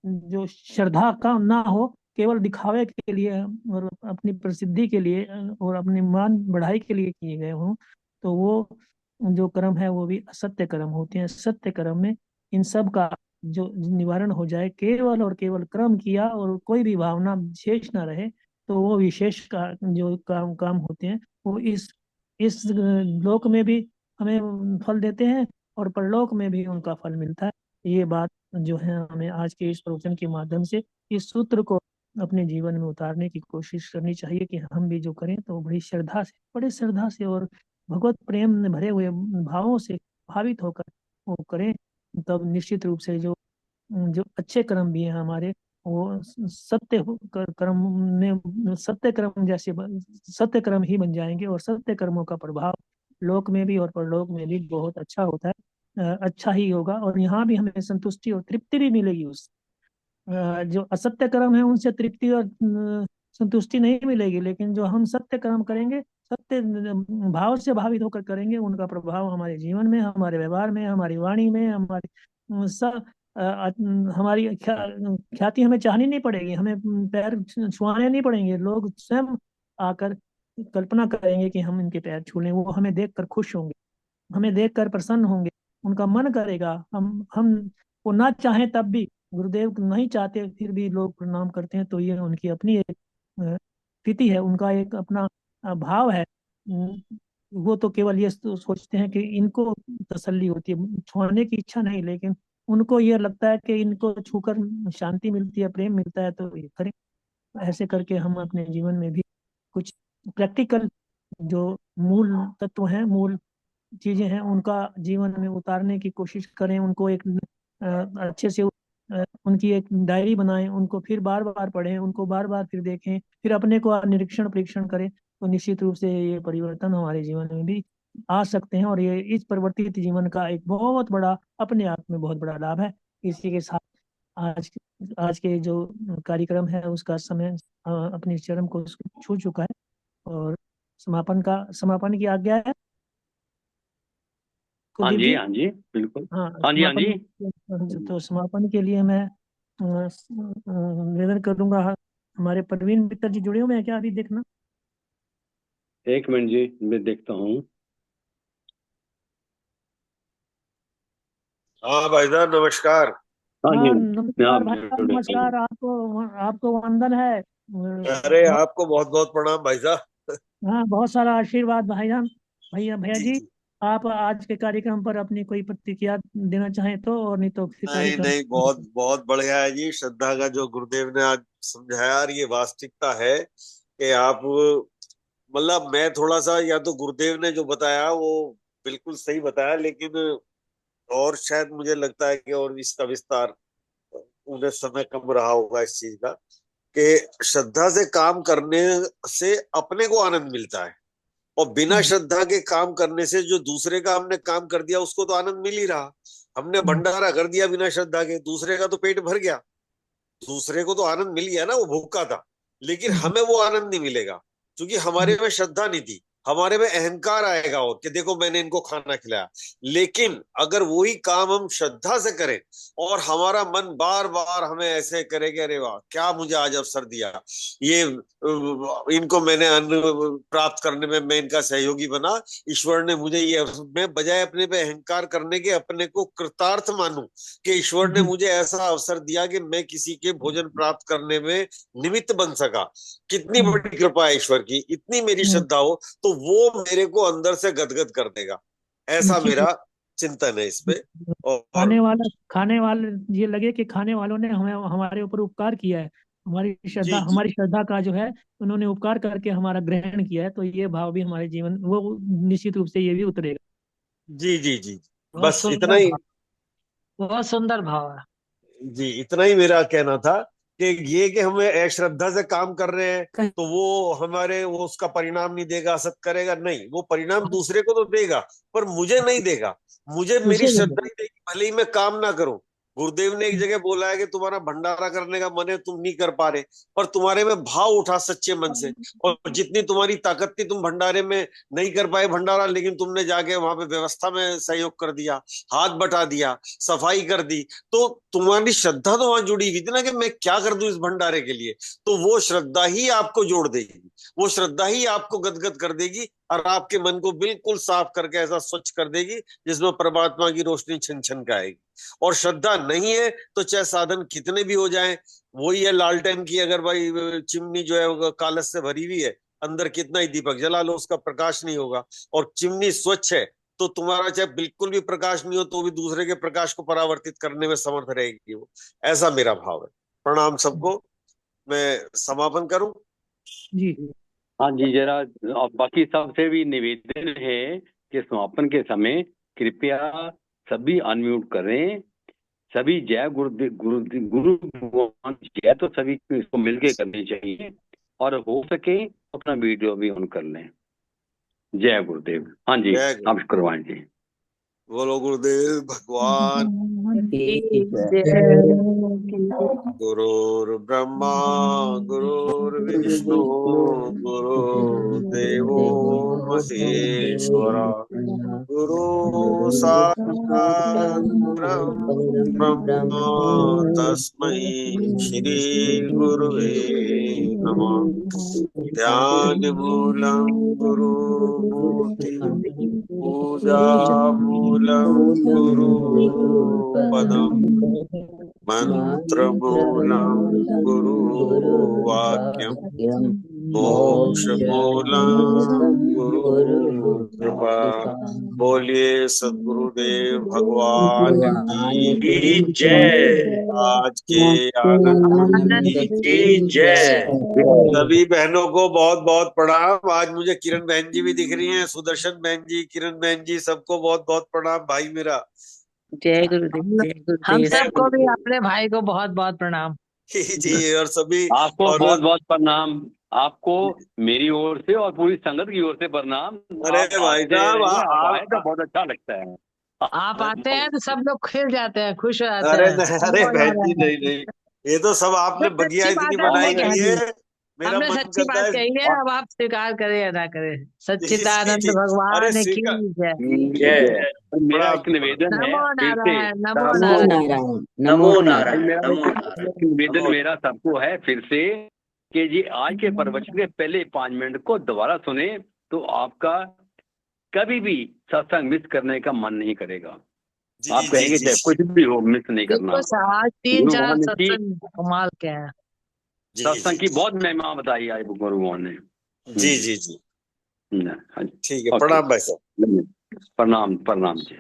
जो श्रद्धा का ना हो, केवल दिखावे के लिए और अपनी प्रसिद्धि के लिए और अपनी मान बढ़ाई के लिए किए गए हों, तो वो जो कर्म है वो भी असत्य कर्म होते हैं। सत्य कर्म में इन सब का जो निवारण हो जाए, केवल और केवल कर्म किया और कोई भी भावना शेष ना रहे, तो वो विशेष का जो काम होते हैं वो इस लोक में भी हमें फल देते हैं और परलोक में भी उनका फल मिलता है। ये बात जो है हमें आज के इस प्रवचन के माध्यम से इस सूत्र को अपने जीवन में उतारने की कोशिश करनी चाहिए कि हम भी जो करें तो बड़ी श्रद्धा से और भगवत प्रेम में भरे हुए भावों से भावित होकर वो करें। तब निश्चित रूप से जो जो अच्छे कर्म भी हैं हमारे, वो कर्म में सत्य कर्म ही बन जाएंगे, और सत्य कर्मों का प्रभाव लोक में भी और परलोक में भी बहुत अच्छा होता है। अच्छा ही होगा, और यहाँ भी हमें संतुष्टि और तृप्ति भी मिलेगी। उस जो असत्य कर्म है उनसे तृप्ति और संतुष्टि नहीं मिलेगी, लेकिन जो हम सत्य कर्म करेंगे, सत्य भाव से भावित होकर करेंगे, उनका प्रभाव हमारे जीवन में, हमारे व्यवहार में, हमारी वाणी में, हमारी ख्याति हमें चाहनी नहीं पड़ेगी, हमें पैर छुआने नहीं पड़ेंगे। लोग स्वयं आकर कल्पना करेंगे कि हम इनके पैर छू लें, वो हमें देखकर खुश होंगे, हमें देखकर प्रसन्न होंगे, उनका मन करेगा। हम वो ना चाहें तब भी, गुरुदेव नहीं चाहते फिर भी लोग प्रणाम करते हैं, तो ये उनकी अपनी एक स्थिति है, उनका एक अपना भाव है। वो तो केवल ये सोचते हैं कि इनको तसल्ली होती है, छोड़ने की इच्छा नहीं, लेकिन उनको ये लगता है कि इनको छूकर शांति मिलती है, प्रेम मिलता है, तो ये करें। ऐसे करके हम अपने जीवन में भी कुछ प्रैक्टिकल जो मूल तत्व हैं, मूल चीजें हैं, उनका जीवन में उतारने की कोशिश करें। उनको एक अच्छे से उनकी एक डायरी बनाएं, उनको फिर बार बार पढ़ें, उनको बार बार फिर देखें, फिर अपने को निरीक्षण परीक्षण करें, तो निश्चित रूप से ये परिवर्तन हमारे जीवन में भी आ सकते हैं। और ये इस परिवर्तित जीवन का एक बहुत बड़ा, अपने आप में बहुत बड़ा लाभ है। इसी के साथ आज आज के जो कार्यक्रम है उसका समय अपनी चरम को छू चुका है, और समापन की आज्ञा है। हाँ कुलदीप जी, जी, हाँ जी, बिल्कुल। हाँ, हाँ जी, हाँ जी। तो समापन के लिए मैं निवेदन करूंगा। हमारे परवीन मित्तर जी जुड़े हुए हैं क्या? अभी देखना। एक मिनट जी, मैं देखता हूँ। हाँ भाई साहब, नमस्कार। हाँ जी, हाँ, मैं नमस्कार आप भाई साहब, जुड़े हैं। नमस्कार। आपको वंदन है। अरे आपको बहुत बहुत प्रणाम भाई साहब। हाँ, बहुत सारा आशीर्वाद भाईजान। भैया भैया जी जी, जी। आप आज के कार्यक्रम पर अपनी कोई प्रतिक्रिया देना चाहें तो, और नहीं तो फिर नहीं कार्यक्रम। नहीं, बहुत बहुत बढ़िया है जी। श्रद्धा का जो गुरुदेव ने आज समझाया, और ये वास्तविकता है कि आप, मतलब मैं थोड़ा सा, या तो गुरुदेव ने जो बताया वो बिल्कुल सही बताया, लेकिन और शायद मुझे लगता है कि और इसका विस्तार, उन्हें समय कम रहा होगा इस चीज का, कि श्रद्धा से काम करने से अपने को आनंद मिलता है, और बिना श्रद्धा के काम करने से जो दूसरे का हमने काम कर दिया उसको तो आनंद मिल ही रहा। हमने भंडारा कर दिया बिना श्रद्धा के, दूसरे का तो पेट भर गया, दूसरे को तो आनंद मिल गया ना, वो भूखा था, लेकिन हमें वो आनंद नहीं मिलेगा क्योंकि हमारे में श्रद्धा नहीं थी। हमारे में अहंकार आएगा और कि देखो मैंने इनको खाना खिलाया। लेकिन अगर वही काम हम श्रद्धा से करें और हमारा मन बार बार हमें ऐसे करेगा, अरे वाह क्या मुझे आज अवसर दिया, ये इनको मैंने अन्न प्राप्त करने में मैं इनका सहयोगी बना, ईश्वर ने मुझे ये मैं बजाय अपने पे अहंकार करने के अपने को कृतार्थ मानूं कि ईश्वर ने मुझे ऐसा अवसर दिया कि मैं किसी के भोजन प्राप्त करने में निमित्त बन सका। कितनी बड़ी कृपा है ईश्वर की, इतनी मेरी श्रद्धा हो तो वो मेरे को अंदर से गदगद कर देगा। ऐसा मेरा चिंतन है इस पे। और खाने वाले ये लगे कि खाने वालों ने हमें, हमारे ऊपर उपकार किया है, जी जी हमारी श्रद्धा का जो है उन्होंने उपकार करके हमारा ग्रहण किया है, तो ये भाव भी हमारे जीवन, वो निश्चित रूप से ये भी उतरेगा। जी जी जी, बहुत बस इतना सुंदर ही। भाव, बहुत सुंदर भाव है। जी, इतना ही मेरा कहना था कि ये कि हमें अश्रद्धा से काम कर रहे हैं तो वो हमारे, वो उसका परिणाम नहीं देगा, असत करेगा, नहीं, वो परिणाम दूसरे को तो देगा पर मुझे नहीं देगा। मुझे मेरी श्रद्धा ही देगी, भले ही मैं काम ना करूं। गुरुदेव ने एक जगह बोला है कि तुम्हारा भंडारा करने का मन है, तुम नहीं कर पा रहे, पर तुम्हारे में भाव उठा सच्चे मन से, और जितनी तुम्हारी ताकत थी तुम भंडारे में नहीं कर पाए भंडारा, लेकिन तुमने जाके वहां पे व्यवस्था में सहयोग कर दिया, हाथ बटा दिया, सफाई कर दी, तो तुम्हारी श्रद्धा तो वहां जुड़ी हुई थी ना कि मैं क्या कर दूं इस भंडारे के लिए। तो वो श्रद्धा ही आपको जोड़ देगी, वो श्रद्धा ही आपको गदगद कर देगी और आपके मन को बिल्कुल साफ करके ऐसा स्वच्छ कर देगी जिसमें परमात्मा की रोशनी छन छन के आएगी। और श्रद्धा नहीं है तो चाहे साधन कितने भी हो जाएं, वही है लालटेन की, अगर भाई चिमनी जो है वो कालस से भरी हुई है, अंदर कितना ही दीपक जला लो उसका प्रकाश नहीं होगा। और चिमनी स्वच्छ है तो तुम्हारा चाहे बिल्कुल भी प्रकाश नहीं हो तो भी दूसरे के प्रकाश को परावर्तित करने में समर्थ रहेगी वो। ऐसा मेरा भाव है। प्रणाम सबको। मैं समापन करूं? जी हाँ जी, जरा बाकी सबसे भी निवेदन है कि समापन के समय कृपया सभी अनम्यूट करें। सभी जय गुरुदेव, गुरु भगवान जय तो सभी को इसको मिलके करनी चाहिए, और हो सके अपना वीडियो भी ऑन कर लें। जय गुरुदेव। हाँ जी, आप करवाएं जी। बोलो गुरुदेव भगवान। गुरुर्ब्रह्मा गुरुर्विष्णु गुरुदेवो महेश्वरा, गुरु साक्षात् ब्रह्म तस्मै श्री गुरुवे नमः। ध्यान मूलं गुरु मूर्ति, पूजा मूलं गुरु पदम, मंत्र मूलं गुरु गुरुवाक्यम मोक्षमूलम गुरुकृपा। बोलिए सद्गुरुदेव भगवान की जय। आज के आनंद की जय। सभी बहनों को बहुत बहुत प्रणाम। आज मुझे किरण बहन जी भी दिख रही हैं, सुदर्शन बहन जी, किरण बहन जी, सबको बहुत बहुत प्रणाम भाई मेरा। जय गुरुदेव, जय हम गुरुदेव। सबको भी अपने भाई को बहुत बहुत प्रणाम। जी और सभी आपको और बहुत बहुत प्रणाम। आपको मेरी ओर से और पूरी संगत की ओर से प्रणाम। अरे आप भाई आते साहब रहिए, आप आए तो आप बहुत अच्छा लगता है। आप आते हैं तो सब लोग खिल जाते हैं, खुश हो जाते अरे हैं। नहीं, अरे बहन जी नहीं नहीं, ये तो सब आपने बहुत बगिया अच्छी इतनी बात हमने बनाई कह हुई दी। है, मेरा हमने मन सच्ची करता बात है। कही है, अब आप स्वीकार करें या ना करें। जी सच्चिदानंद जी, अरे भगवान की स्वीकार जय। जय। मेरा प्रणाम एक निवेदन है नमो फिर से। नारायण, नमो सबको नारायण। नमो भाई नारायण, मेरा नमो एक नारायण। निवेदन मेरा सबको है फिर से कि जी आज के प्रवचन के पहले 5 मिनट को दोबारा सुने तो आपका कभी भी सत्संग मिस करने का मन नहीं करेगा। जी आप जी कहेंगे जी चाहे कुछ भी हो, मिस नहीं करना। बिल्कुल, आज 3-4 गुरु भगवान की सत्संग कमाल के हैं। जी सत्संग की बहुत महिमा बताई आज गुरु भगवान ने। जी जी जी, हाँ जी, ठीक है, ओके। प्रणाम भाई साहब। प्रणाम प्रणाम जी।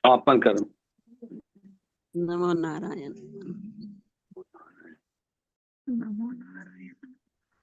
आपन करो। नमो नारायण। नमो